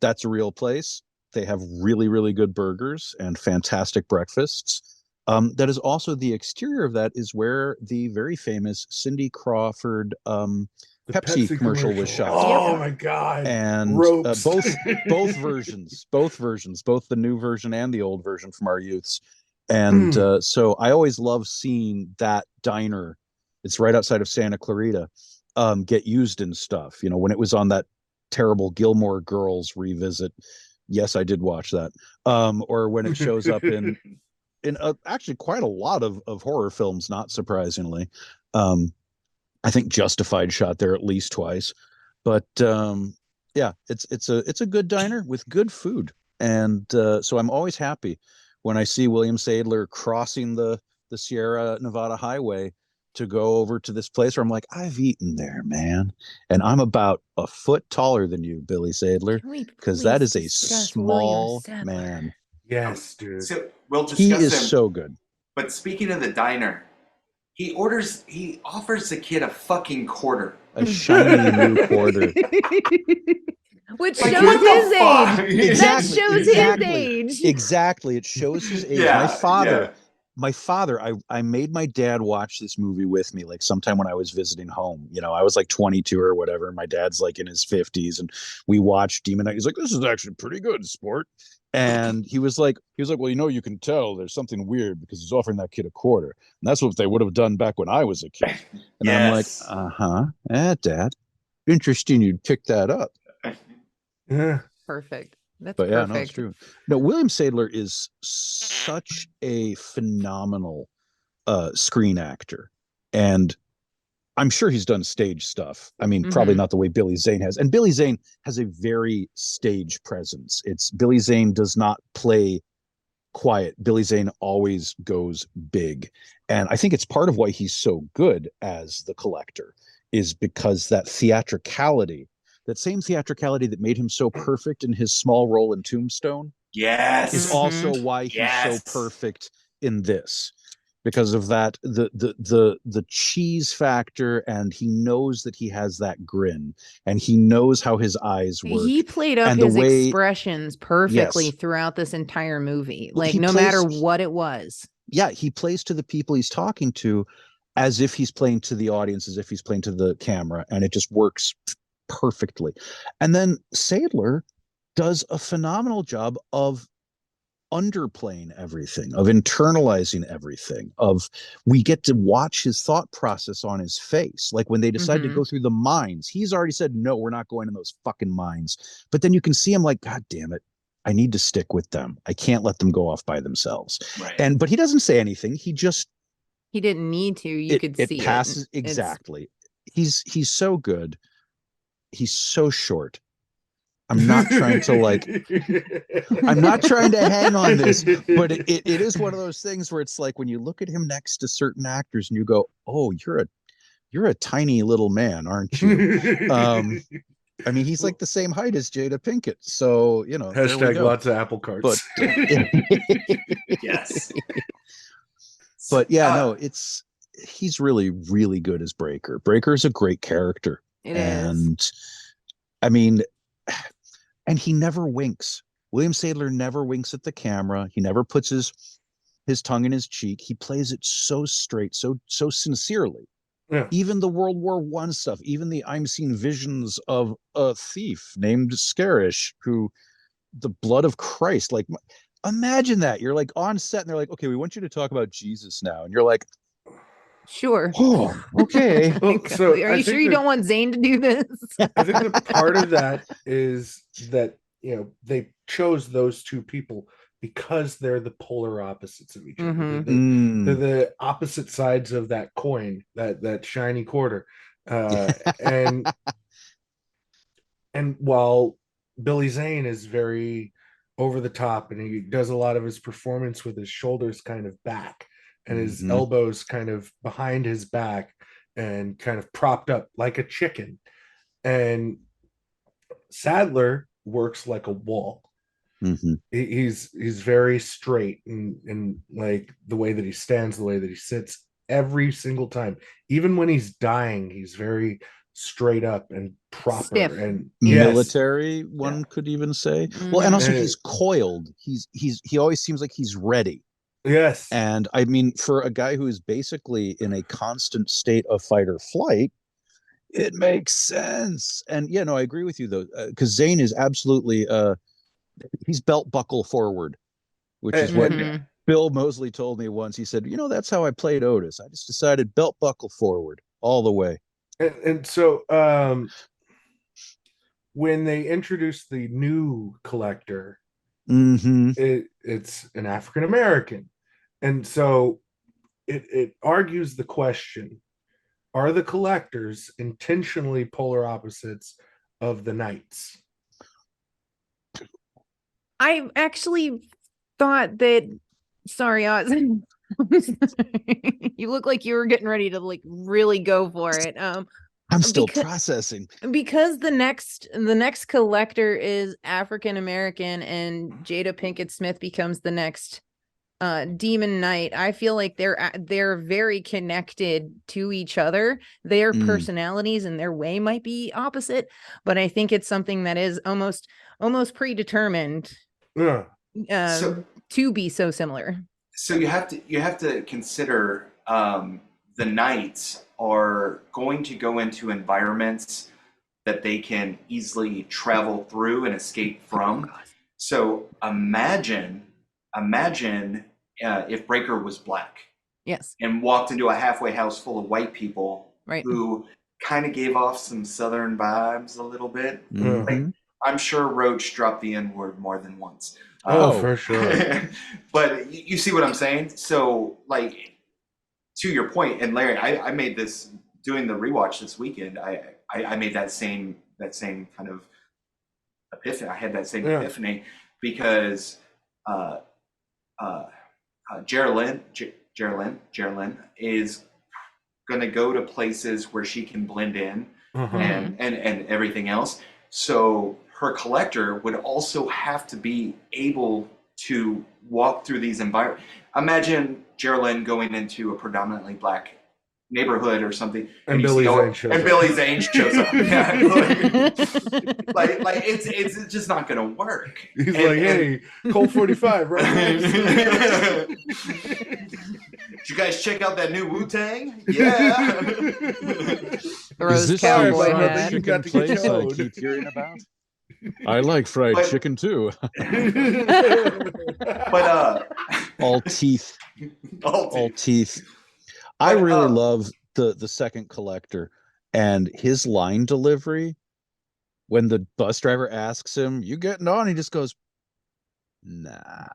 That's a real place. They have really, really good burgers and fantastic breakfasts. That is also the exterior of that is where the very famous Cindy Crawford The Pepsi commercial was shot. Oh my god. And Ropes. both versions, both the new version and the old version from our youths. And so I always love seeing that diner. It's right outside of Santa Clarita, get used in stuff. You know, when it was on that terrible Gilmore Girls revisit. Yes, I did watch that. Or when it shows up in actually quite a lot of horror films, not surprisingly. I think Justified shot there at least twice. But yeah, it's a good diner with good food. And so I'm always happy when I see William Sadler crossing the Sierra Nevada highway to go over to this place where I'm like, I've eaten there, man. And I'm about a foot taller than you, Billy Sadler, because that is a small man. Yes, dude. So we'll discuss He is him. so good. But speaking of the diner, He offers the kid a fucking quarter. A shiny new quarter. Which Like, shows what the his fuck? age. Exactly, That shows exactly. his age. Exactly. It shows his age. Yeah, My father, I made my dad watch this movie with me, like sometime when I was visiting home. You know, I was like 22 or whatever. My dad's like in his 50s, and we watched Demon Knight. He's like, this is actually pretty good, sport. And he was like, well, you know, you can tell there's something weird because he's offering that kid a quarter. And that's what they would have done back when I was a kid. And I'm like, Yes. Dad, interesting you'd pick that up. Yeah. Perfect. That's But yeah, perfect. no, it's true. No, William Sadler is such a phenomenal screen actor. And I'm sure he's done stage stuff. I mean, probably not the way Billy Zane has. And Billy Zane has a very stage presence. It's Billy Zane does not play quiet. Billy Zane always goes big. And I think it's part of why he's so good as the collector is because that theatricality, that same theatricality that made him so perfect in his small role in Tombstone, Yes. is also why he's so perfect in this. Because of that, the cheese factor, and he knows that he has that grin, and he knows how his eyes work. He played up and his the way, expressions perfectly Yes. throughout this entire movie. Well, Like he no plays- matter what it was. Yeah, he plays to the people he's talking to as if he's playing to the audience, as if he's playing to the camera, and it just works perfectly. And then Sadler does a phenomenal job of underplaying everything, of internalizing everything, of we get to watch his thought process on his face. Like when they decide to go through the mines, he's already said, no, we're not going in those fucking mines. But then you can see him like, God damn it, I need to stick with them. I can't let them go off by themselves. Right. But he doesn't say anything. He didn't need to. You could see it passes. Exactly. He's so good. He's so short. I'm not trying to hang on this, but it is one of those things where it's like when you look at him next to certain actors and you go, oh, you're a tiny little man, aren't you? I mean, he's like the same height as Jada Pinkett. So, you know, there we Hashtag go. lots of apple carts. Yes. But yeah, no, he's really, really good as Breaker. Breaker is a great character. Is. I mean, and he never winks. William Sadler never winks at the camera. He never puts his tongue in his cheek. He plays it so straight, so sincerely. Yeah. Even the World War I stuff, even the I'm seeing visions of a thief named Scarish, who the blood of Christ. Like, imagine that. You're like on set and they're like, okay, we want you to talk about Jesus now. And you're like, sure. oh, okay. Well, so are you sure you don't want Zane to do this? I think that part of that is that, you know, they chose those two people because they're the polar opposites of each other. They're the opposite sides of that coin, that shiny quarter. And while Billy Zane is very over the top and he does a lot of his performance with his shoulders kind of back and his elbows kind of behind his back and kind of propped up like a chicken. And Sadler works like a wall. He's very straight and like the way that he stands, the way that he sits every single time. Even when he's dying, he's very straight up and proper. Stiff. And military, one could even say. Well, and also he's coiled. He always seems like he's ready. Yes. And I mean, for a guy who is basically in a constant state of fight or flight, it makes sense. And yeah, no, I agree with you though, because Zane is absolutely he's belt buckle forward, which is what Bill Moseley told me once. He said, you know, that's how I played Otis. I just decided belt buckle forward all the way. And so when they introduced the new collector, it's an African American. And so it argues the question, are the collectors intentionally polar opposites of the knights? I actually thought that, sorry, Oz. You look like you were getting ready to like really go for it. I'm still processing because the next collector is African American and Jada Pinkett Smith becomes the next Demon Knight, I feel like they're very connected to each other. Their personalities and their way might be opposite, but I think it's something that is almost predetermined So to be so similar. so you have to consider the knights are going to go into environments that they can easily travel through and escape from. So imagine if Breaker was black Yes. and walked into a halfway house full of white people Right. who kind of gave off some southern vibes a little bit. Like, Mhm. I'm sure Roach dropped the N-word more than once. For sure. But you see what I'm saying? So, like, to your point, and Larry, I made this doing the rewatch this weekend. I made that same kind of epiphany. I had that same epiphany because Geraldine is going to go to places where she can blend in and everything else. So her collector would also have to be able to walk through these environments. Imagine Geraldine going into a predominantly black neighborhood or something, and Billy Zane shows up. Billy Zane shows up. Yeah, like it's just not going to work. He's like, hey, Colt 45, right? Did you guys check out that new Wu-Tang? Yeah. Throws this cowboy the hat. you got to chicken get place I towed. keep hearing about? I like fried But- chicken too. But All teeth. All teeth. I But, really love the second collector and his line delivery when the bus driver asks him, "You getting on?" He just goes, "Nah."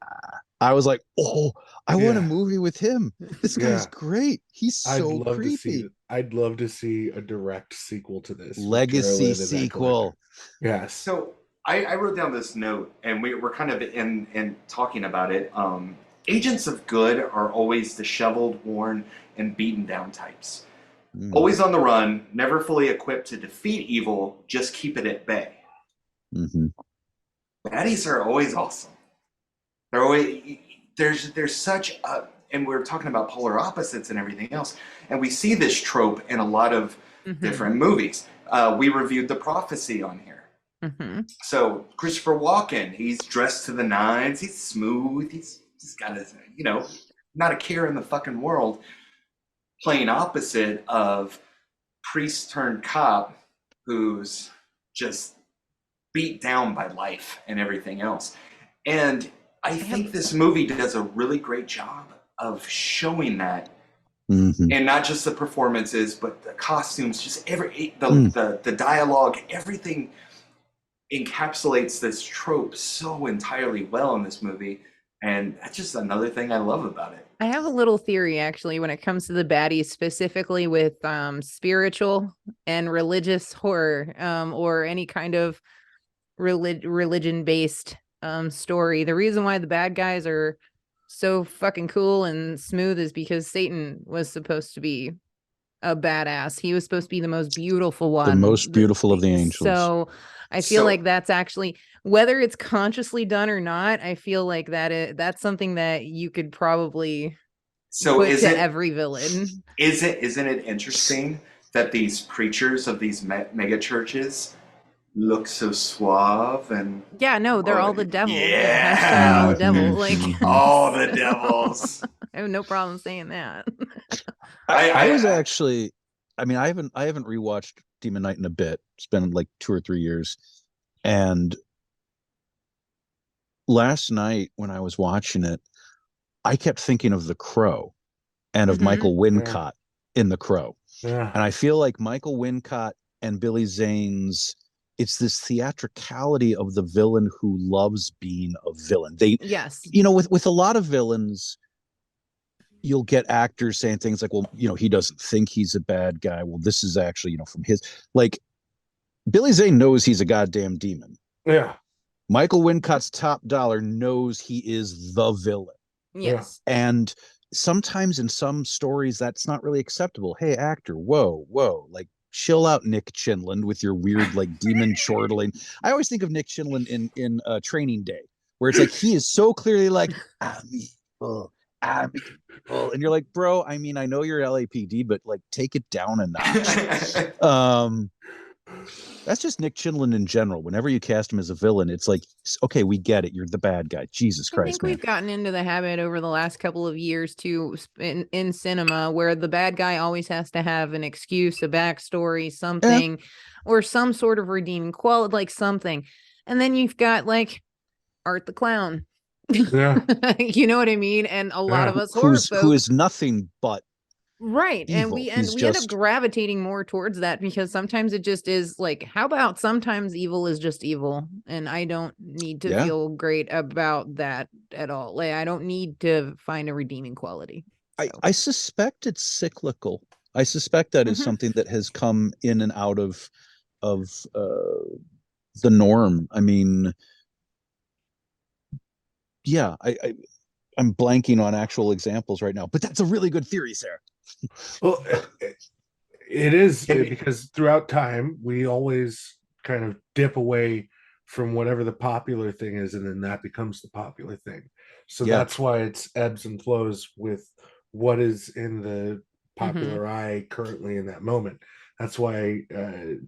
I was like, "Oh, I want a movie with him. This guy's great. He's so creepy." I'd love to see a direct sequel to this. with Legacy Geraldine as that sequel. collector. Yes. So I wrote down this note, and we're kind of in talking about it. Agents of good are always disheveled, worn, and beaten down types. Always on the run, never fully equipped to defeat evil, just keep it at bay. Baddies are always awesome. They're always there's such a, and we're talking about polar opposites and everything else, and we see this trope in a lot of different movies. We reviewed The Prophecy on here. So Christopher Walken, he's dressed to the nines, he's smooth, he's got his, not a care in the fucking world, playing opposite of priest turned cop who's just beat down by life and everything else. And I think this movie does a really great job of showing that, and not just the performances, but the costumes, just the dialogue, everything encapsulates this trope so entirely well in this movie, and that's just another thing I love about it. I have a little theory actually when it comes to the baddies, specifically with spiritual and religious horror, or any kind of religion based story. The reason why the bad guys are so fucking cool and smooth is because Satan was supposed to be a badass. He was supposed to be the most beautiful one, the most beautiful of the angels. So I feel like that's actually, whether it's consciously done or not, I feel like that's something that you could probably put to every villain. Isn't it interesting that these preachers of these mega churches look so suave and they're all the devil. Yeah, all the devil. Like all the devils. I have no problem saying that. I was actually, I haven't rewatched Demon Knight in a bit. It's been like 2 or 3 years. And last night when I was watching it, I kept thinking of The Crow and of Michael Wincott in The Crow. Yeah. And I feel like Michael Wincott and Billy Zane's, it's this theatricality of the villain who loves being a villain. With a lot of villains, you'll get actors saying things like, well, he doesn't think he's a bad guy. Well, this is actually, from his, like, Billy Zane knows he's a goddamn demon. Yeah. Michael Wincott's top dollar knows he is the villain. Yes. And sometimes in some stories, that's not really acceptable. Hey, actor, whoa, like, chill out, Nick Chinland, with your weird, like, demon chortling. I always think of Nick Chinland in Training Day, where it's like, he is so clearly like, people. I'm evil. And you're like, bro, I mean, I know you're LAPD, but like take it down a notch. That's just Nick Chinlund in general. Whenever you cast him as a villain, it's like, okay, we get it. You're the bad guy. Jesus I Christ, think man. we've gotten into the habit over the last couple of years too in cinema where the bad guy always has to have an excuse, a backstory, something, or some sort of redeeming quality, like something. And then you've got like Art the Clown. Yeah. You know what I mean? And a lot Yeah. of us horror Who folks, is nothing but right. And evil. we He's end up just- gravitating more towards that because sometimes it just is like, how about sometimes evil is just evil? And I don't need to Yeah. feel great about that at all. Like I don't need to find a redeeming quality. I suspect it's cyclical. I suspect that is Mhm. something that has come in and out of the norm. I mean, yeah, I'm blanking on actual examples right now, but that's a really good theory, Sarah. Well, it is Can we- because throughout time we always kind of dip away from whatever the popular thing is, and then that becomes the popular thing. So Yeah. that's why it's ebbs and flows with what is in the popular eye currently in that moment. That's why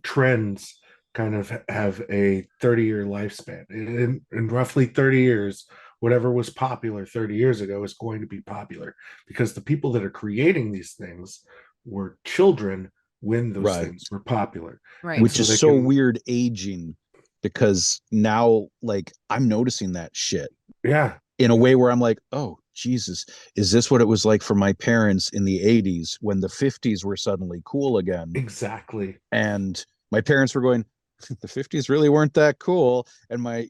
trends kind of have a 30-year lifespan. In roughly 30 years, whatever was popular 30 years ago is going to be popular because the people that are creating these things were children when those Right. things were popular. Right. Which So is they so can- weird aging, because now like I'm noticing that shit Yeah. in a way where I'm like, oh Jesus, is this what it was like for my parents in the 80s when the 50s were suddenly cool again? Exactly. And my parents were going, the 50s really weren't that cool. And my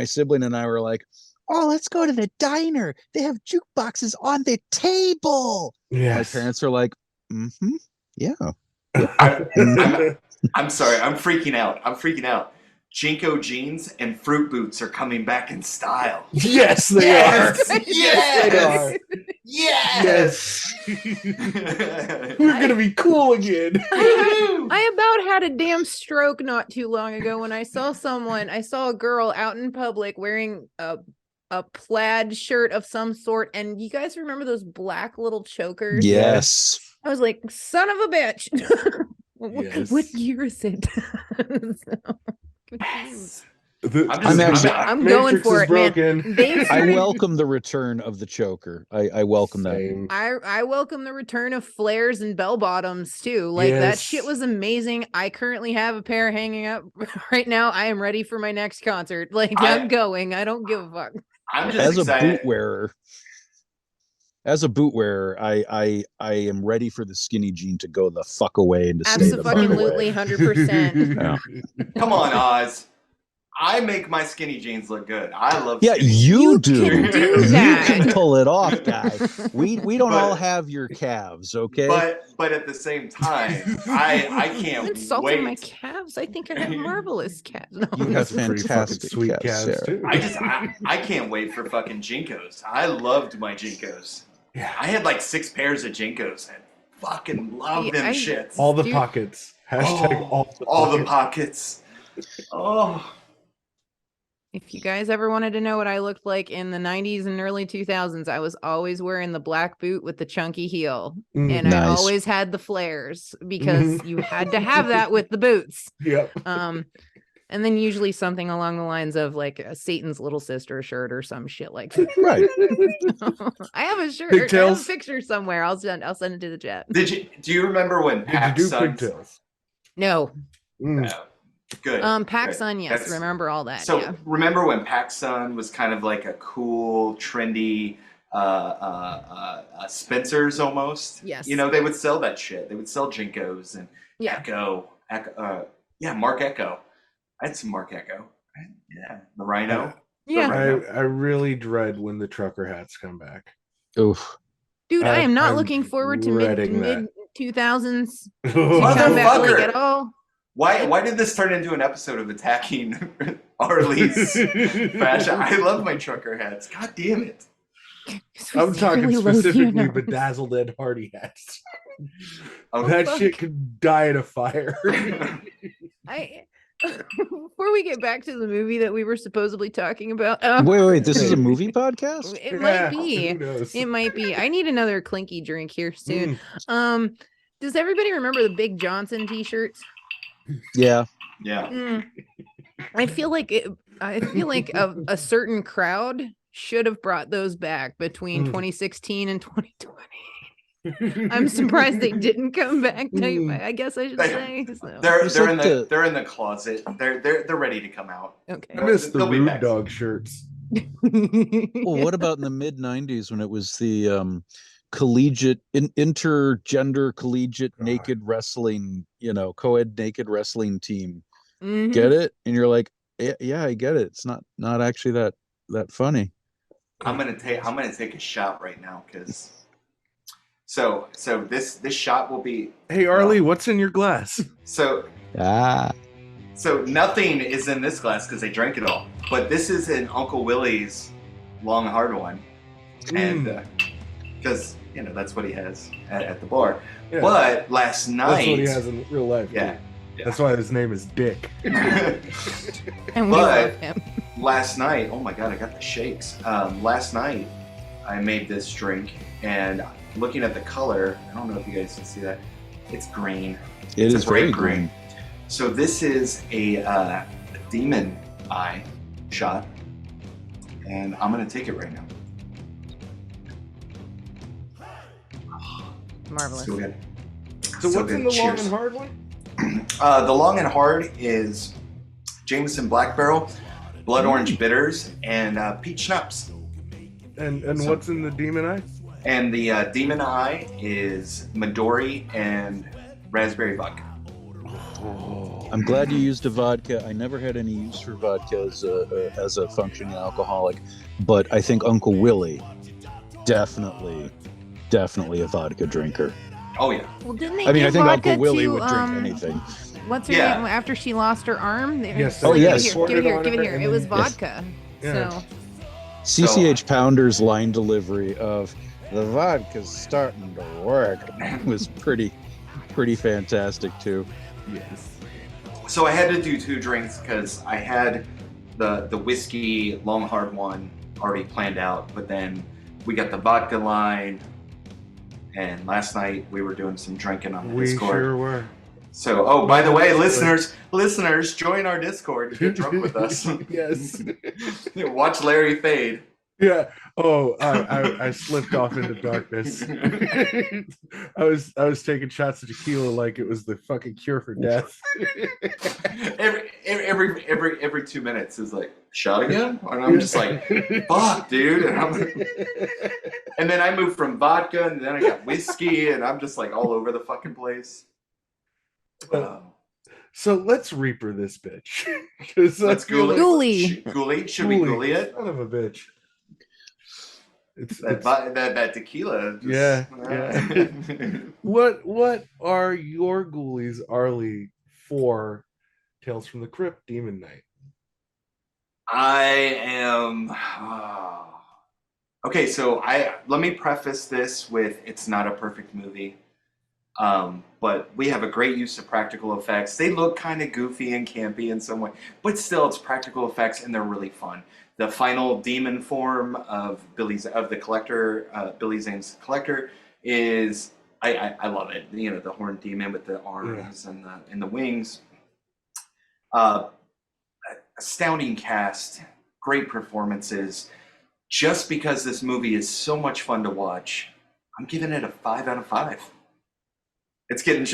sibling and I were like, oh, let's go to the diner. They have jukeboxes on the table. Yes. My parents are like, mm-hmm, yeah. I'm sorry. I'm freaking out. Jinko jeans and fruit boots are coming back in style. Yes, they Yes! are. Yes! Yes. Yes! We're gonna be cool again. I about had a damn stroke not too long ago when I saw a girl out in public wearing a plaid shirt of some sort. And you guys remember those black little chokers? Yes. I was like, son of a bitch. Yes. What year is it? So confused. Matrix I'm going for is it, man. broken. They I started- welcome the return of the choker. I welcome that. Same. I welcome the return of flares and bell bottoms too. Like that Yes. shit was amazing. I currently have a pair hanging up right now. I am ready for my next concert. Like I'm going. I don't give a fuck. I'm just As a excited. boot wearer, I am ready for the skinny jean to go the fuck away and to stay the fuck Absolutely, away. 100%. Yeah. Come on, Oz. I make my skinny jeans look good. I love Yeah, skinny you You do. can do You that. can pull it off, guy. We don't But- all have your calves, okay? But at the same time, I can't Insulting my wait. calves. I think I have marvelous calves. No. You Got have some pretty fucking fantastic sweet calves, calves Sarah. too. I can't wait for fucking Jinkos. I loved my Jinkos. Yeah. I had like 6 pairs of Jinkos and fucking loved Yeah, them I- shits. All the Dude. pockets. Hashtag all the pockets. Oh, If you guys ever wanted to know what I looked like in the 90s and early 2000s, I was always wearing the black boot with the chunky heel. Mm, And I Nice. always had the flares because Mhm. you had to have that with the boots. Yep. And then usually something along the lines of like a Satan's little sister shirt or some shit like that. Right. I have a shirt. Pigtails? I have a picture somewhere. I'll send it to the chat. do you remember when Did you Pac do Sun's pigtails? No. Mm. Good. Pac good. Sun, yes. That's- Remember all that. So Yeah. remember when Pac Sun was kind of like a cool, trendy Spencer's almost? Yes. You know, they would sell that shit. They would sell Jinkos and Yeah. Echo. Mark Echo. I had some Mark Echo. Yeah, the Rhino. Yeah. I really dread when the trucker hats come back. Oof. Dude, I am not I'm looking forward to dreading mid 2000s to Oh, come back like Motherfucker. at all. Why did this turn into an episode of attacking Arlie's fashion? I love my trucker hats. God damn it. I'm talking Really low specifically DNRs. bedazzled Ed Hardy hats. Oh, That fuck. shit could die in a fire. Before we get back to the movie that we were supposedly talking about, Wait, this is a movie podcast? it Yeah, might who be. knows? It might be. I need another clinky drink here soon. Mm. Does everybody remember the Big Johnson t-shirts? Yeah. Yeah. I feel like a certain crowd should have brought those back between 2016 and 2020. I'm surprised they didn't come back. I guess I should say. So. They're in the closet. They're ready to come out. Okay. I miss the They'll be Rude back. Dog shirts. Well, what about in the mid 90s when it was the collegiate intergender collegiate God. naked wrestling, co-ed naked wrestling team? Mhm. Get it? And you're like, yeah, I get it. It's not actually that funny. I'm gonna take a shot right now because so this shot will be. Hey Arlie, what's in your glass? So nothing is in this glass because they drank it all. But this is in Uncle Willie's long hard one, and because that's what he has at the bar. Yeah. But last night, That's what he has in real life. Yeah. Too. That's why his name is Dick. And we But- love him. last night, oh my god, I got the shakes. Last night, I made this drink, and looking at the color, I don't know if you guys can see that. It's green. It It's is a bright very green. green. So this is a demon eye shot, and I'm gonna take it right now. Marvelous. So good. So what's in the long Cheers. and hard one? The long and hard is Jameson Black Barrel, Blood Orange Bitters, and peach schnapps. And So- what's in the Demon Eye? And the Demon Eye is Midori and raspberry vodka. I'm glad you used a vodka. I never had any use for vodka as a functioning alcoholic, but I think Uncle Willie definitely a vodka drinker. Oh yeah. Well, didn't they I mean, I give think vodka Uncle Willie to, would drink anything. What's her Yeah. name after she lost her arm? Yes. Oh, yes. Give it here. Poured Give it it here. on It her was and then- Yes. vodka. Yeah. So CCH Pounder's line delivery of the vodka's starting to work was pretty fantastic too. Yes. So I had to do 2 drinks because I had the whiskey long hard one already planned out, but then we got the vodka line, and last night we were doing some drinking on the We Discord. sure were. So, by the way, listeners, join our Discord. Get drunk with us. Yes. Watch Larry fade. Yeah. Oh, I slipped off into darkness. I was taking shots of tequila like it was the fucking cure for death. every 2 minutes is like shot again, and I'm just like, fuck, dude. And then I moved from vodka, and then I got whiskey, and I'm just like all over the fucking place. So let's reaper this bitch. 'Cause Let's I feel Ghoulie. Ghoulie. Should we ghoulie it? Son of a bitch. It's That tequila. Just, Yeah, What are your ghoulies, Arlie, for Tales from the Crypt Demon Night? I am. Okay, so let me preface this with it's not a perfect movie, but we have a great use of practical effects. They look kind of goofy and campy in some way, but still, it's practical effects and they're really fun. The final demon form of the collector, Billy Zane's collector, is I love it. The horned demon with the arms and the wings. Astounding cast, great performances. Just because this movie is so much fun to watch, I'm giving it a 5 out of 5. It's getting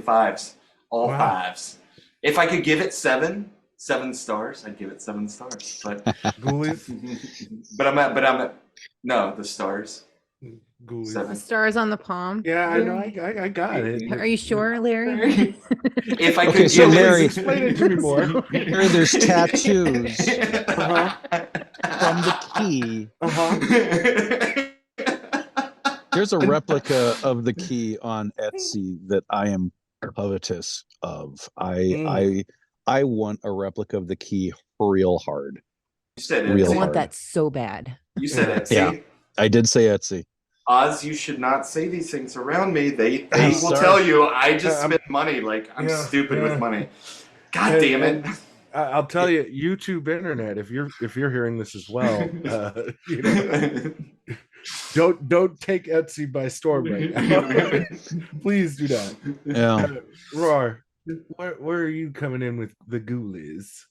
5s, all Wow. 5s. If I could give it 7 stars, I'd give it 7 stars. But Ghoulies? I'm at no, the stars. Ghoulies. 7. the stars on the palm. Yeah, I know. I got it. Are you sure, Larry? If I could Okay, so give Larry- it, Explain it to me more. Here there's tattoos Uh-huh. from the key. Uh-huh. There's a replica of the key on Etsy that I am covetous of. I want a replica of the key real hard. You said Real I Etsy. want hard. that so bad. You said Etsy. Yeah. I did say Etsy. Oz, you should not say these things around me. They I'm will sorry. tell you I just I'm- spend money. Like I'm Yeah, stupid yeah. with money. God damn it. I'll tell you, YouTube internet, if you're hearing this as well, you know, don't take Etsy by storm right now. Please do not. Yeah. Roar, where are you coming in with the ghoulies?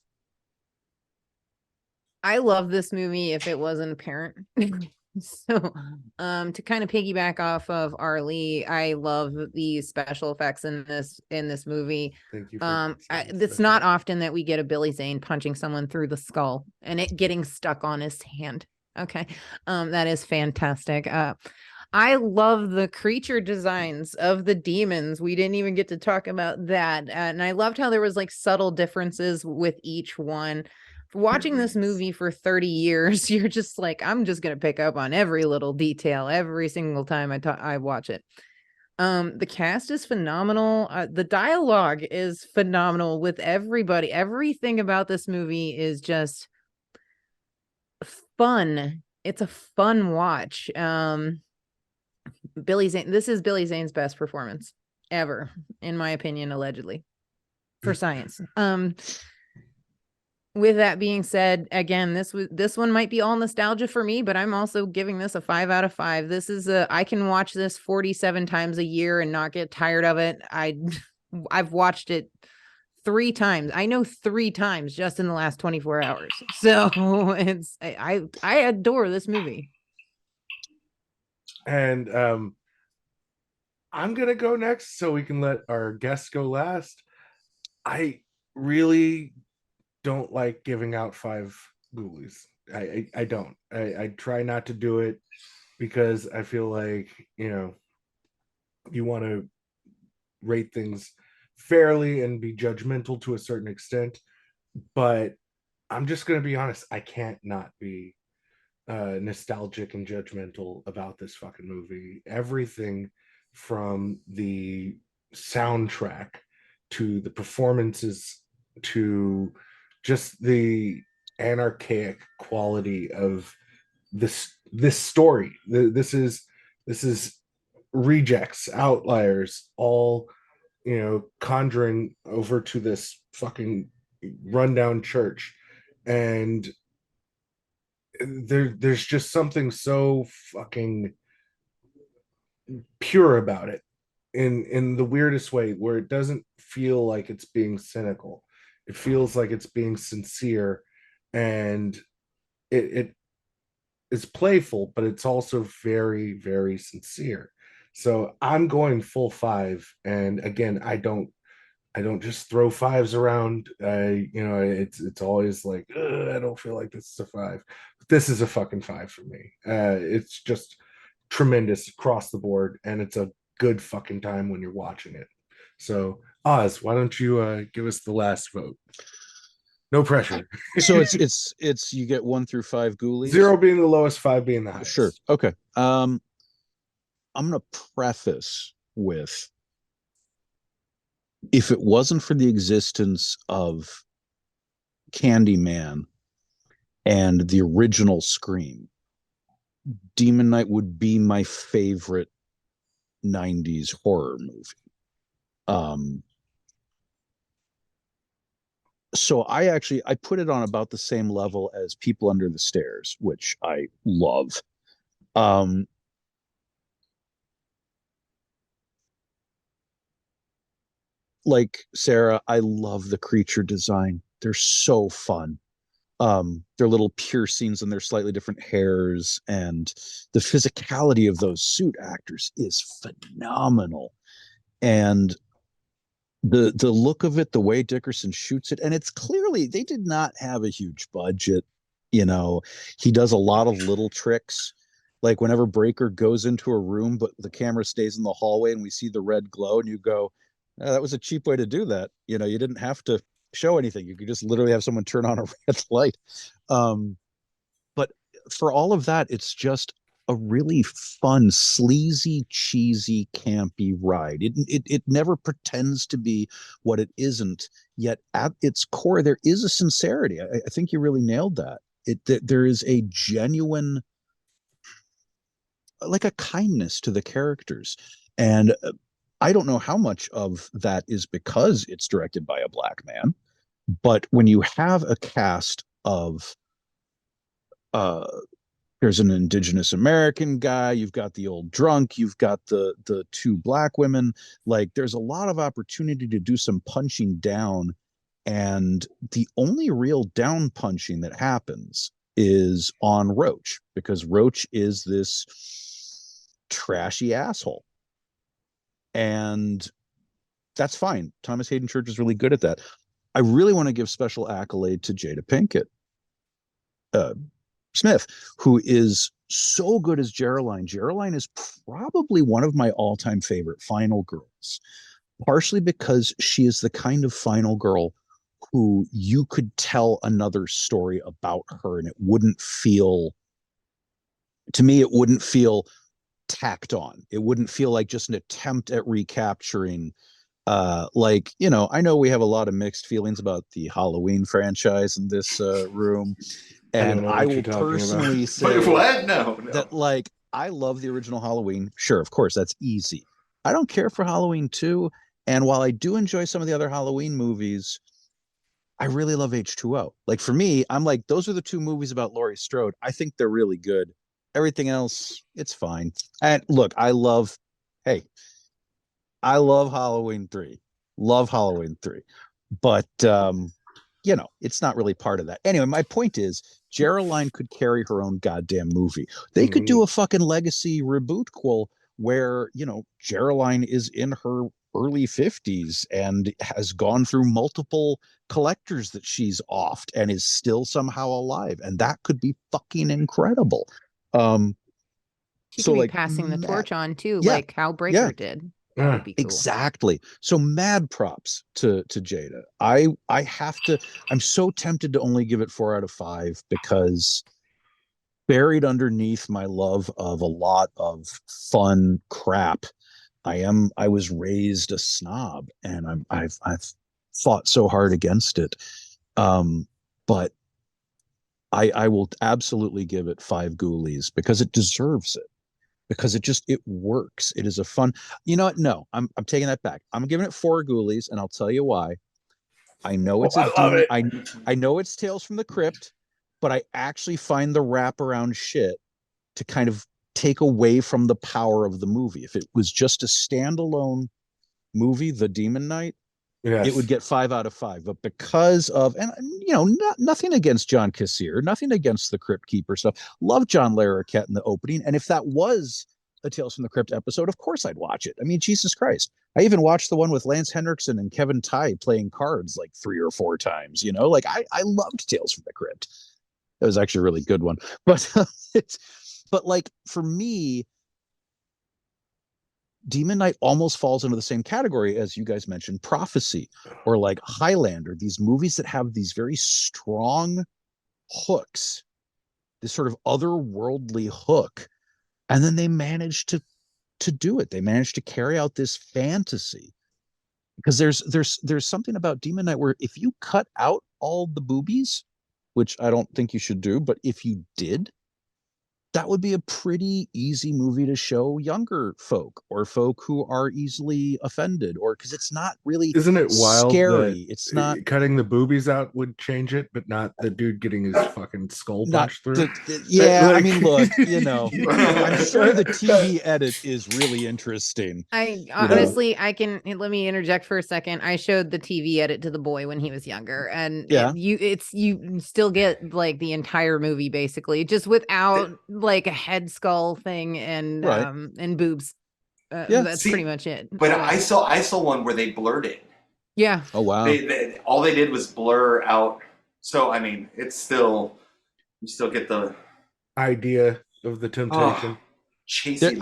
I love this movie if it wasn't apparent. So, to kind of piggyback off of Arlie, I love the special effects in this movie. Thank you. For it's not often that we get a Billy Zane punching someone through the skull and it getting stuck on his hand. Okay, that is fantastic. I love the creature designs of the demons. We didn't even get to talk about that, and I loved how there was like subtle differences with each one. Watching this movie for 30 years, you're just like, I'm just gonna pick up on every little detail every single time I watch it. The cast is phenomenal. The dialogue is phenomenal with everybody. Everything about this movie is just fun. It's a fun watch. Billy Zane, this is Billy Zane's best performance ever, in my opinion, allegedly, for science. With that being said, again, this one might be all nostalgia for me, but I'm also giving this a 5 out of 5. This is I can watch this 47 times a year and not get tired of it. I've watched it 3 times. I know 3 times just in the last 24 hours. So it's I adore this movie. And I'm gonna go next so we can let our guests go last. I really don't like giving out 5 ghoulies. I don't. I try not to do it because I feel like, you know, you want to rate things fairly and be judgmental to a certain extent. But I'm just going to be honest. I can't not be nostalgic and judgmental about this fucking movie. Everything from the soundtrack to the performances to just the anarchic quality of this story. This is rejects, outliers, all, you know, conjuring over to this fucking rundown church, and there's just something so fucking pure about it in the weirdest way, where it doesn't feel like it's being cynical. It feels like it's being sincere, and it is playful, but it's also very, very sincere. So I'm going full 5. And again, I don't just throw 5s around. You know, it's always like, I don't feel like this is a 5. But this is a fucking 5 for me. It's just tremendous across the board, and it's a good fucking time when you're watching it. So Oz, why don't you give us the last vote? No pressure. So it's you get 1 through 5 ghoulies. 0 being the lowest, 5 being the highest. Sure. Okay. I'm gonna preface with, if it wasn't for the existence of Candyman and the original Scream, Demon Knight would be my favorite 90s horror movie. So I put it on about the same level as People Under the Stairs, which I love. Like Sarah, I love the creature design. They're so fun. Their little piercings and their slightly different hairs, and the physicality of those suit actors is phenomenal. And the look of it, the way Dickerson shoots it, and it's clearly they did not have a huge budget. You know, he does a lot of little tricks. Like whenever Breaker goes into a room, but the camera stays in the hallway and we see the red glow, and you go, that was a cheap way to do that. You know, you didn't have to show anything. You could just literally have someone turn on a red light. But for all of that, it's just a really fun, sleazy, cheesy, campy ride. It never pretends to be what it isn't. Yet at its core, there is a sincerity. I think you really nailed that. There is a genuine, like a kindness to the characters, and I don't know how much of that is because it's directed by a black man. But when you have a cast of there's an indigenous American guy, you've got the old drunk, you've got the two black women, like there's a lot of opportunity to do some punching down. And the only real down punching that happens is on Roach, because Roach is this trashy asshole. And that's fine. Thomas Hayden Church is really good at that. I really want to give special accolade to Jada Pinkett Smith, who is so good as Geraldine. Geraldine is probably one of my all-time favorite final girls, partially because she is the kind of final girl who you could tell another story about her and it wouldn't feel, to me, it wouldn't feel tacked on. It wouldn't feel like just an attempt at recapturing like, you know, I know we have a lot of mixed feelings about the Halloween franchise in this room, and I will personally say what? No. that, like, I love the original Halloween. Sure, of course, that's easy. I don't care for Halloween 2, and while I do enjoy some of the other Halloween movies, I really love H2O. Like, for me, I'm like, those are the two movies about Laurie Strode. I think they're really good. Everything else, it's fine. And look, hey, I love Halloween 3. Love Halloween 3. But you know, it's not really part of that. Anyway, my point is Geraldine could carry her own goddamn movie. They could do a fucking legacy reboot where, you know, Geraldine is in her early 50s and has gone through multiple collectors that she's offed and is still somehow alive. And that could be fucking incredible. She So could be like passing the torch on too, yeah, like how Breaker did. That would be cool. Exactly. So mad props to Jada. I have to, I'm so tempted to only give it 4 out of 5 because buried underneath my love of a lot of fun crap, I was raised a snob and I've fought so hard against it. But I will absolutely give it 5 ghoulies because it deserves it. Because it works. It is a fun. You know what? No, I'm taking that back. I'm giving it 4 ghoulies, and I'll tell you why. I know it's I love it. I know it's Tales from the Crypt, but I actually find the wraparound shit to kind of take away from the power of the movie. If it was just a standalone movie, The Demon Knight, it would get 5 out of 5. But because of, and you know, nothing against John Kassir, nothing against the Crypt Keeper stuff. Love John Larroquette in the opening. And if that was a Tales from the Crypt episode, of course I'd watch it. I mean, Jesus Christ. I even watched the one with Lance Henriksen and Kevin Tighe playing cards like 3 or 4 times, you know, like I loved Tales from the Crypt. That was actually a really good one. But but like for me, Demon Knight almost falls into the same category as you guys mentioned, Prophecy or like Highlander, these movies that have these very strong hooks, this sort of otherworldly hook, and then they manage to do it. They manage to carry out this fantasy. Because there's something about Demon Knight where if you cut out all the boobies, which I don't think you should do, but if you did, that would be a pretty easy movie to show younger folk or folk who are easily offended, or because it's not really, isn't it wild scary. that It's not cutting the boobies out would change it, but not the dude getting his fucking skull punched through. Yeah, Like, I mean, look, you know, I'm sure the TV edit is really interesting. I honestly, I can, let me interject for a second. I showed the TV edit to the boy when he was younger, and Yeah. you still get like the entire movie basically, just without like a head skull thing and Right. and boobs. Yeah. That's pretty much it. But I saw one where they blurred it. Yeah. Oh wow. All they did was blur out. So I mean, it's still, you still get the idea of the temptation.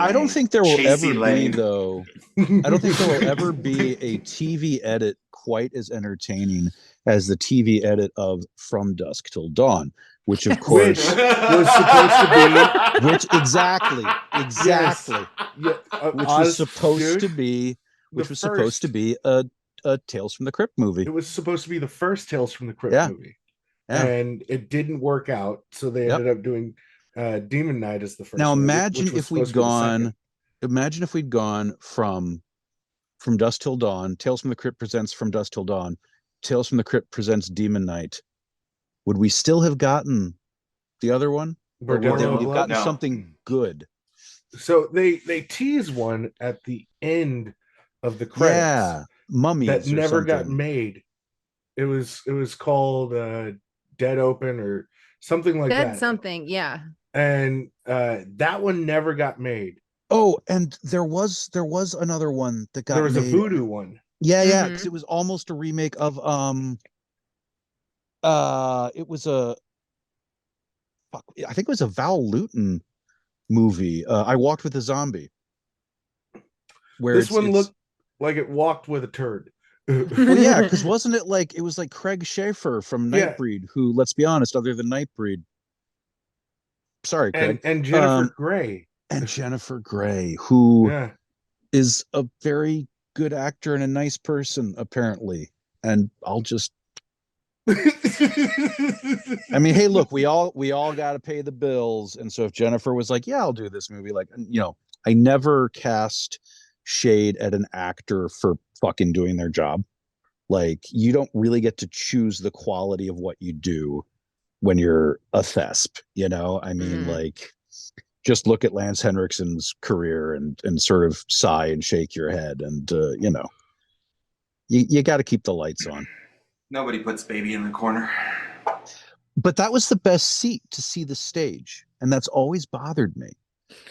I don't think there will ever be, though. I don't think there will ever be a TV edit quite as entertaining as the TV edit of From Dusk Till Dawn, which of course was supposed to be, which exactly, yes. Yeah, which was supposed to be, supposed to be a Tales from the Crypt movie. It was supposed to be the first Tales from the Crypt movie, and it didn't work out, so they ended up doing Demon Knight as the first. Now movie, imagine if we'd gone. Imagine if we'd gone from Dusk Till Dawn. Tales from the Crypt presents From Dusk Till Dawn Tales from the Crypt presents Demon Knight, would we still have gotten the other one? Or would Bordello we have Blood? gotten No. something good? So they tease one at the end of the credits Yeah, Mummies that or never got something. made. It was called Dead Open or something like Said that. something, yeah. And that one never got made. Oh, and there was another one that got There was a made. voodoo one. Yeah, because it was almost a remake of it was a I think it was a Val Lewton movie. I Walked with a Zombie. Where This one looked like it walked with a turd. well, yeah, because wasn't it like it was like Craig Schaefer from Yeah. Nightbreed, who, let's be honest, other than Nightbreed, sorry, Craig, and Jennifer Grey. and Jennifer Grey, who Yeah. is a very good actor and a nice person, apparently. And I'll just I mean, hey, look, we all got to pay the bills, and so if Jennifer was like, "Yeah, I'll do this movie," like, you know, I never cast shade at an actor for fucking doing their job. Like, you don't really get to choose the quality of what you do when you're a thesp, you know? I mean, like, just look at Lance Henriksen's career and sort of sigh and shake your head, and you know, you got to keep the lights on. Nobody puts baby in the corner. But that was the best seat to see the stage, and that's always bothered me.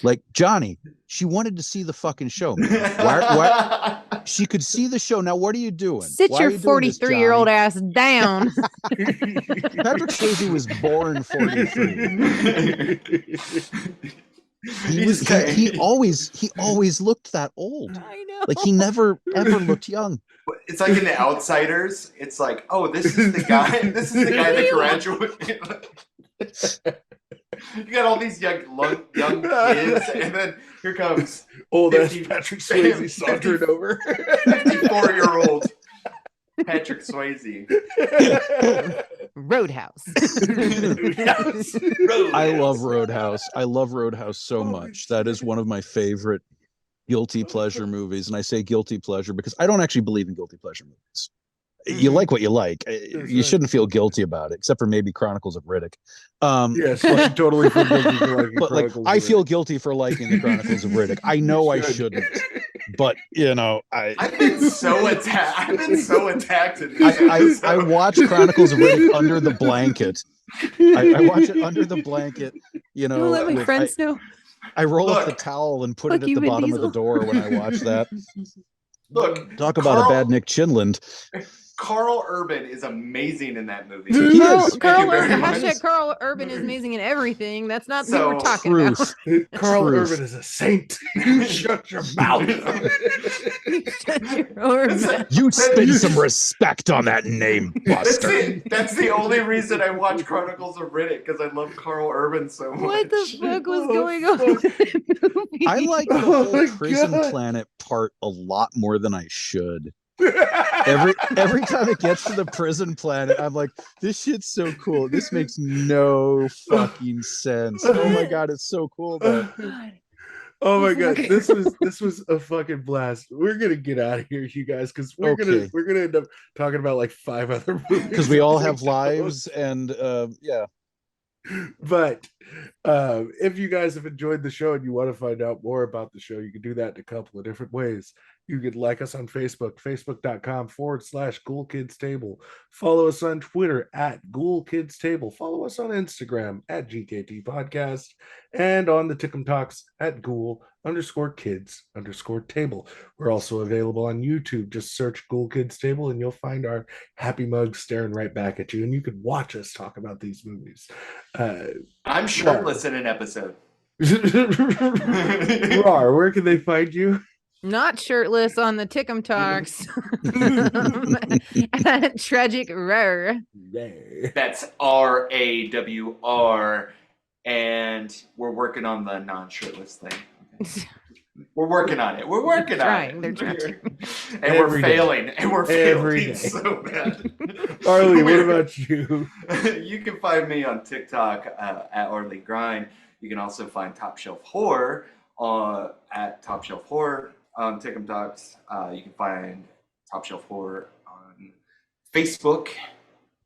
Like, Johnny, she wanted to see the fucking show, man. Why? She could see the show. Now, what are you doing? Sit Why your are you doing this, 43-year-old Johnny? ass down. Patrick Swayze was born 43. He always looked that old. I know. Like, he never ever looked young. It's like in The Outsiders. It's like, oh, this is the guy. This is the guy that graduated. You got all these young kids, and then here comes old ass 50 Patrick Swayze sauntering over. 54-year-old Patrick Swayze. Roadhouse. I love Roadhouse. I love Roadhouse so much. That is one of my favorite guilty pleasure movies. And I say guilty pleasure because I don't actually believe in guilty pleasure movies. You like what you like. You shouldn't feel guilty about it, except for maybe Chronicles of Riddick. Yes, you should totally feel guilty for liking but like, Chronicles I of feel Riddick. guilty for liking the Chronicles of Riddick. I know I shouldn't, but you know, I've been so attacked. I've been so attacked. I watch Chronicles of Riddick under the blanket. I watch it under the blanket. You know, Don't let my friends know. I roll up Look. the towel and put Fuck it at you, the Vin bottom of the Diesel. door when I watch that. Look, Talk about a bad Nick Chinland. Carl Urban is amazing in that movie. He is. Thank you very much. Hashtag Carl Urban is amazing in everything. That's not who we're So, talking Truth. about. Carl Truth. Urban is a saint. You shut your mouth. Shut your mouth. You spend some respect on that name, That's Buster. it. That's the only reason I watch Chronicles of Riddick, because I love Carl Urban so much. What the fuck was Oh, going on with that movie? I like the Oh whole my prison God. planet part a lot more than I should. Every time it gets to the prison planet, I'm like, this shit's so cool. This makes no fucking sense. Oh my god, it's so cool though. Oh my god, this was a fucking blast. We're gonna get out of here, you guys, because we're gonna end up talking about like 5 other movies Because we all as have go. lives, and yeah. But if you guys have enjoyed the show and you want to find out more about the show, you can do that in a couple of different ways. You can like us on Facebook, facebook.com/Ghoul Kids Table. Follow us on Twitter @Ghoul Kids Table. Follow us on Instagram @GKT Podcast, and on the Tickum Talks @Ghoul_Kids_Table. We're also available on YouTube. Just search Ghoul Kids Table and you'll find our happy mugs staring right back at you, and you can watch us talk about these movies. I'm shirtless in an episode. Rar, where can they find you? Not shirtless on the Tickum Talks. At Tragic Rare. That's RAWR, and we're working on the non-shirtless thing. Okay. We're working on it. We're working Trying, on they're it. trying. And Every we're day. failing. And we're Every failing day. so bad. Arlie, what about you? You can find me on TikTok at Arlie Grind. You can also find Top Shelf Horror at Top Shelf Horror on Tickum Talks. You can find Top Shelf Horror on Facebook,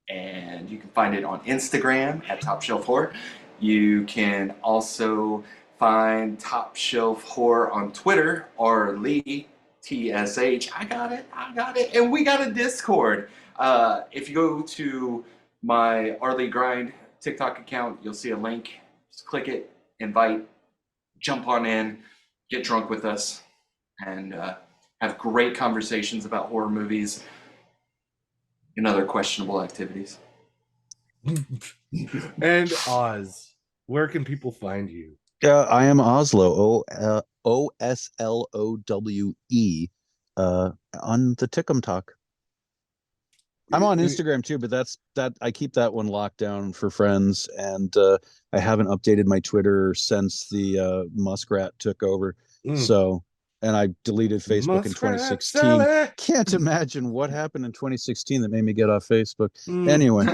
and you can find it on Instagram at Top Shelf Horror. You can also find Top Shelf Horror on Twitter, or Lee, TSH. I got it. And we got a Discord. If you go to my Arlie Grind TikTok account, you'll see a link. Just click it, invite, jump on in, get drunk with us, and have great conversations about horror movies and other questionable activities. And Oz, where can people find you? I am Oslo, OSLOWE, on the Tickum Talk. I'm on Instagram too, but that I keep that one locked down for friends, and I haven't updated my Twitter since the Muskrat took over. So, and I deleted Facebook in 2016. Sally. Can't imagine what happened in 2016 that made me get off Facebook. Anyway,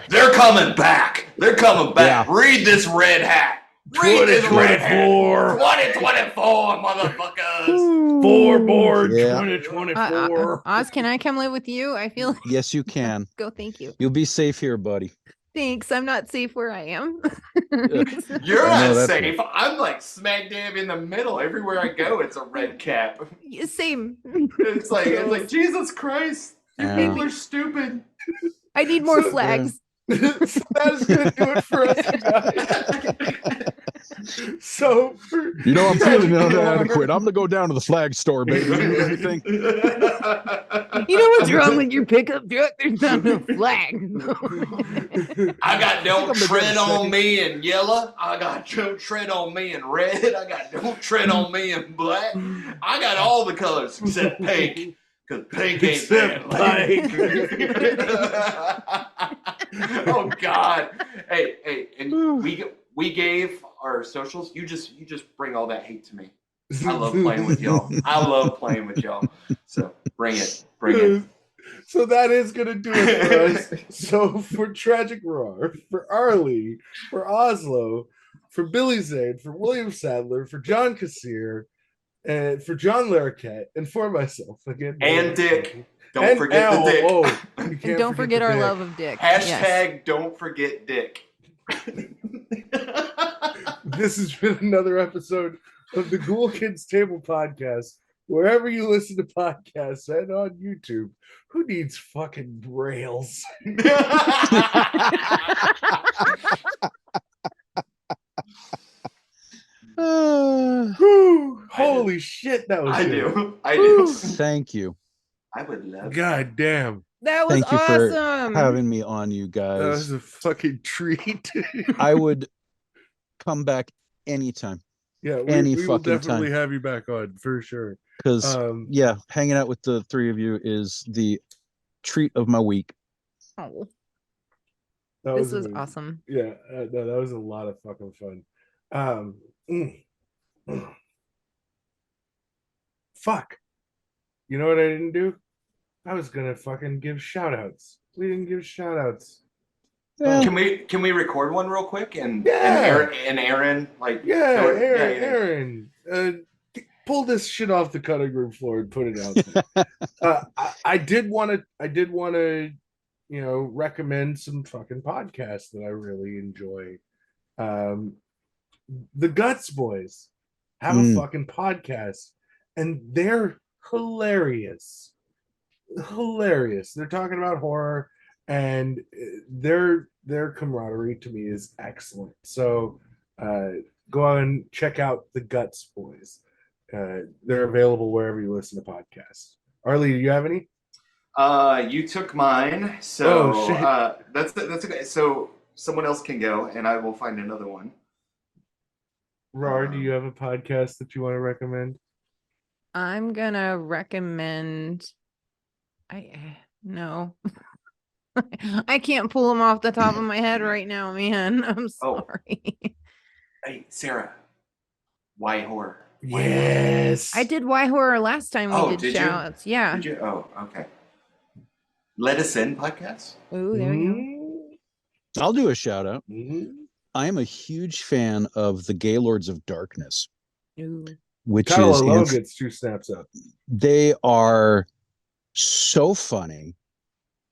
they're coming back. They're coming back. Yeah. Read this red hat. Read this red hat. 2024, 2024, motherfuckers. Board Yeah. 2024. Oz, can I come live with you? I feel like yes, you can. go. Thank you. You'll be safe here, buddy. Thanks. I'm not safe where I am. You're I know not that's safe. I'm like smack dab in the middle. Everywhere I go, it's a red cap. Same. It's like Jesus Christ. You Yeah. people are stupid. I need more flags. So that is going to do it for us, guys. So, You know, I'm feeling inadequate. I'm gonna go down to the flag store, baby. Anything? You know what's wrong with your pickup truck? There's not no flag. I got don't I'm gonna tread go on me in yellow. I got don't tread on me in red. I got don't tread on me in black. I got all the colors except pink. Because pink ain't Except bad. Oh God. Hey, and we gave our socials. You just bring all that hate to me. I love playing with y'all. So bring it. So that is going to do it for us. So for Tragic Roar, for Arlie, for Oslo, for Billy Zane, for William Sadler, for John Kassir, and for John Larroquette, and for myself again. And Dick. Don't forget the Dick. You And can't don't forget the our Dick. love of Dick. Hashtag don't forget Dick. This has been another episode of the Ghoul Kids Table Podcast. Wherever you listen to podcasts and on YouTube, who needs fucking brails? Whew, holy shit, that was I good. do. I do. Thank you. I would love. God damn, That was Thank you for awesome. having me on, you that was guys. a fucking treat. I would come back anytime Yeah, Any we will fucking definitely time. have you back on for sure. because yeah, hanging out with the three of you is the treat of my week. Oh, that this was amazing. awesome. Yeah, no, that was a lot of fucking fun. Fuck. You know what I didn't do? I was gonna fucking give shout outs. We didn't give shout outs. Yeah. Can we record one real quick and Yeah. Aaron like Yeah, go- Aaron, pull this shit off the cutting room floor and put it out there. I did want to, recommend some fucking podcasts that I really enjoy. The Guts Boys have a fucking podcast, and they're hilarious. They're talking about horror, and their camaraderie to me is excellent. So go on and check out the Guts Boys. They're available wherever you listen to podcasts. Arlie, do you have any? You took mine, so Oh, shit. that's okay. So someone else can go, and I will find another one. Rar, do you have a podcast that you want to recommend? I'm gonna recommend. No. I can't pull them off the top of my head right now, man. I'm Oh. sorry. Hey, Sarah, why horror? Yes. I did Why Horror last time we Oh, did did you? shouts. Yeah. Did you? Oh, okay. Let Us In podcast. Ooh, there you I'll do a shout out. Mhm. I am a huge fan of the Gaylords of Darkness. go. Ooh. which Title is alone gets 2 snaps up. they are so funny,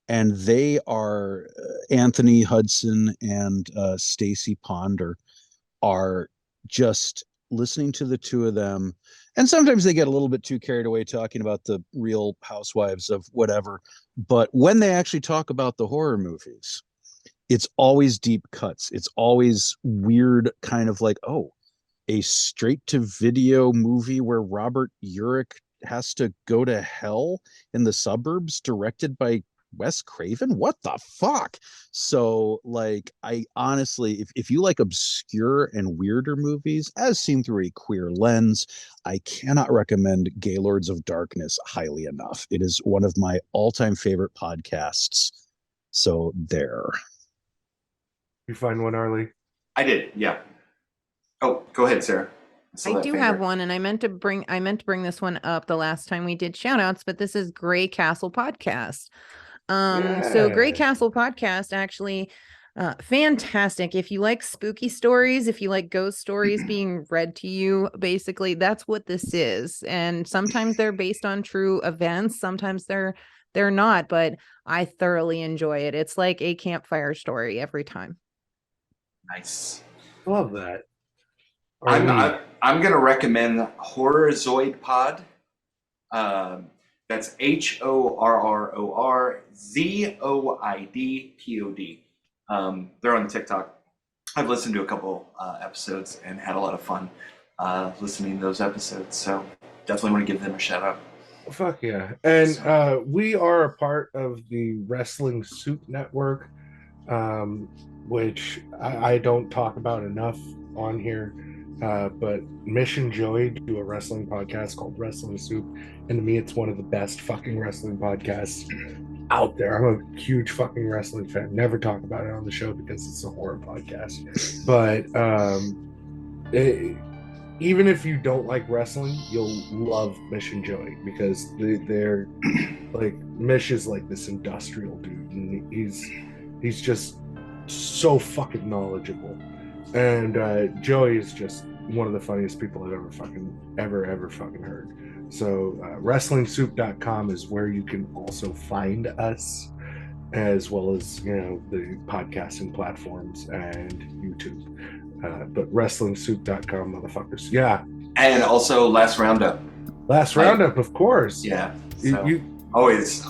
and they are Anthony Hudson and Stacy Ponder are just listening to the two of them. And sometimes they get a little bit too carried away talking about the Real Housewives of whatever. But when they actually talk about the horror movies, it's always deep cuts. It's always weird, kind of like, oh, a straight to video movie where Robert Urich has to go to hell in the suburbs, directed by Wes Craven. What the fuck? So, like, I honestly, if you like obscure and weirder movies as seen through a queer lens, I cannot recommend Gaylords of Darkness highly enough. It is one of my all-time favorite podcasts. So there. You find one, Arlie? I did, yeah. Oh, go ahead, Sarah. I do have one, and I meant to bring this one up the last time we did shout outs, but this is Gray Castle Podcast. So Gray Castle Podcast, actually, fantastic. If you like spooky stories, if you like ghost stories being read to you, basically that's what this is. And sometimes they're based on true events, sometimes they're not, but I thoroughly enjoy it. It's like a campfire story every time. Nice. Love that. I'm gonna recommend Horrorzoid Pod. That's HORRORZOIDPOD. They're on TikTok. I've listened to a couple episodes and had a lot of fun listening to those episodes. So definitely want to give them a shout out. Fuck yeah. And we are a part of the Wrestling Soup Network, which I don't talk about enough on here. But Mish and Joey do a wrestling podcast called Wrestling Soup, and to me it's one of the best fucking wrestling podcasts out there. I'm a huge fucking wrestling fan. Never talk about it on the show because it's a horror podcast, but even if you don't like wrestling, you'll love Mish and Joey because they're like, Mish is like this industrial dude, and he's just so fucking knowledgeable. And Joey is just one of the funniest people I've ever fucking heard. So WrestlingSoup.com is where you can also find us, as well as, you know, the podcasting platforms and YouTube. But WrestlingSoup.com, motherfuckers. Yeah. And also Last Roundup. Roundup, of course. Yeah. So you always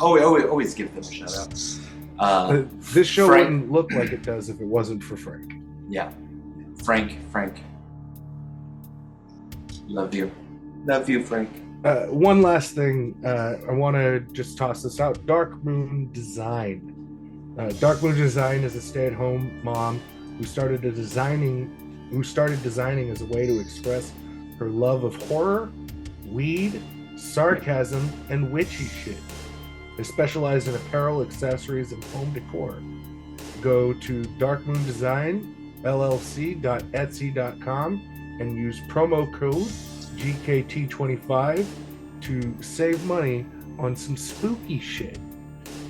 give them a shout out. This show wouldn't look like it does if it wasn't for Frank. Yeah. Frank. Love you, Frank. One last thing, I want to just toss this out. Dark Moon Design. Dark Moon Design is a stay-at-home mom who started designing as a way to express her love of horror, weed, sarcasm, and witchy shit. They specialize in apparel, accessories, and home decor. Go to darkmoondesign.llc.etsy.com and use promo code GKT25 to save money on some spooky shit.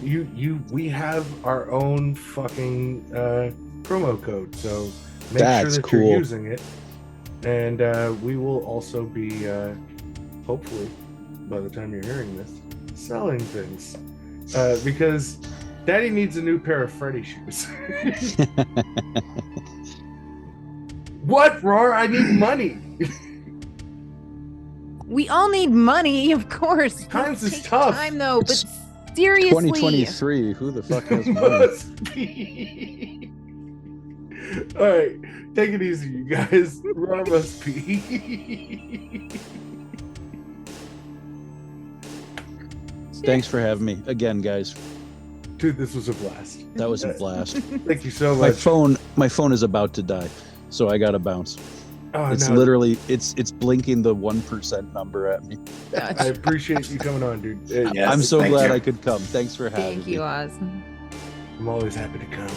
We have our own fucking promo code, so make sure that you're using it. And we will also be, hopefully, by the time you're hearing this, selling things. Because Daddy needs a new pair of Freddy shoes. What, Roar? I need money. We all need money, of course. Times is tough. Time though, but seriously. 2023. Who the fuck has money? All right, take it easy, you guys. Roar must be. Thanks for having me again, guys. Dude, this was a blast. That was a blast. Thank you so much. My phone is about to die, so I gotta bounce. Oh, it's literally it's blinking the 1% number at me. I appreciate you coming on, dude. Yes, I'm so glad you. I could come. Thanks for having me. Thank you, Oz. I'm always happy to come.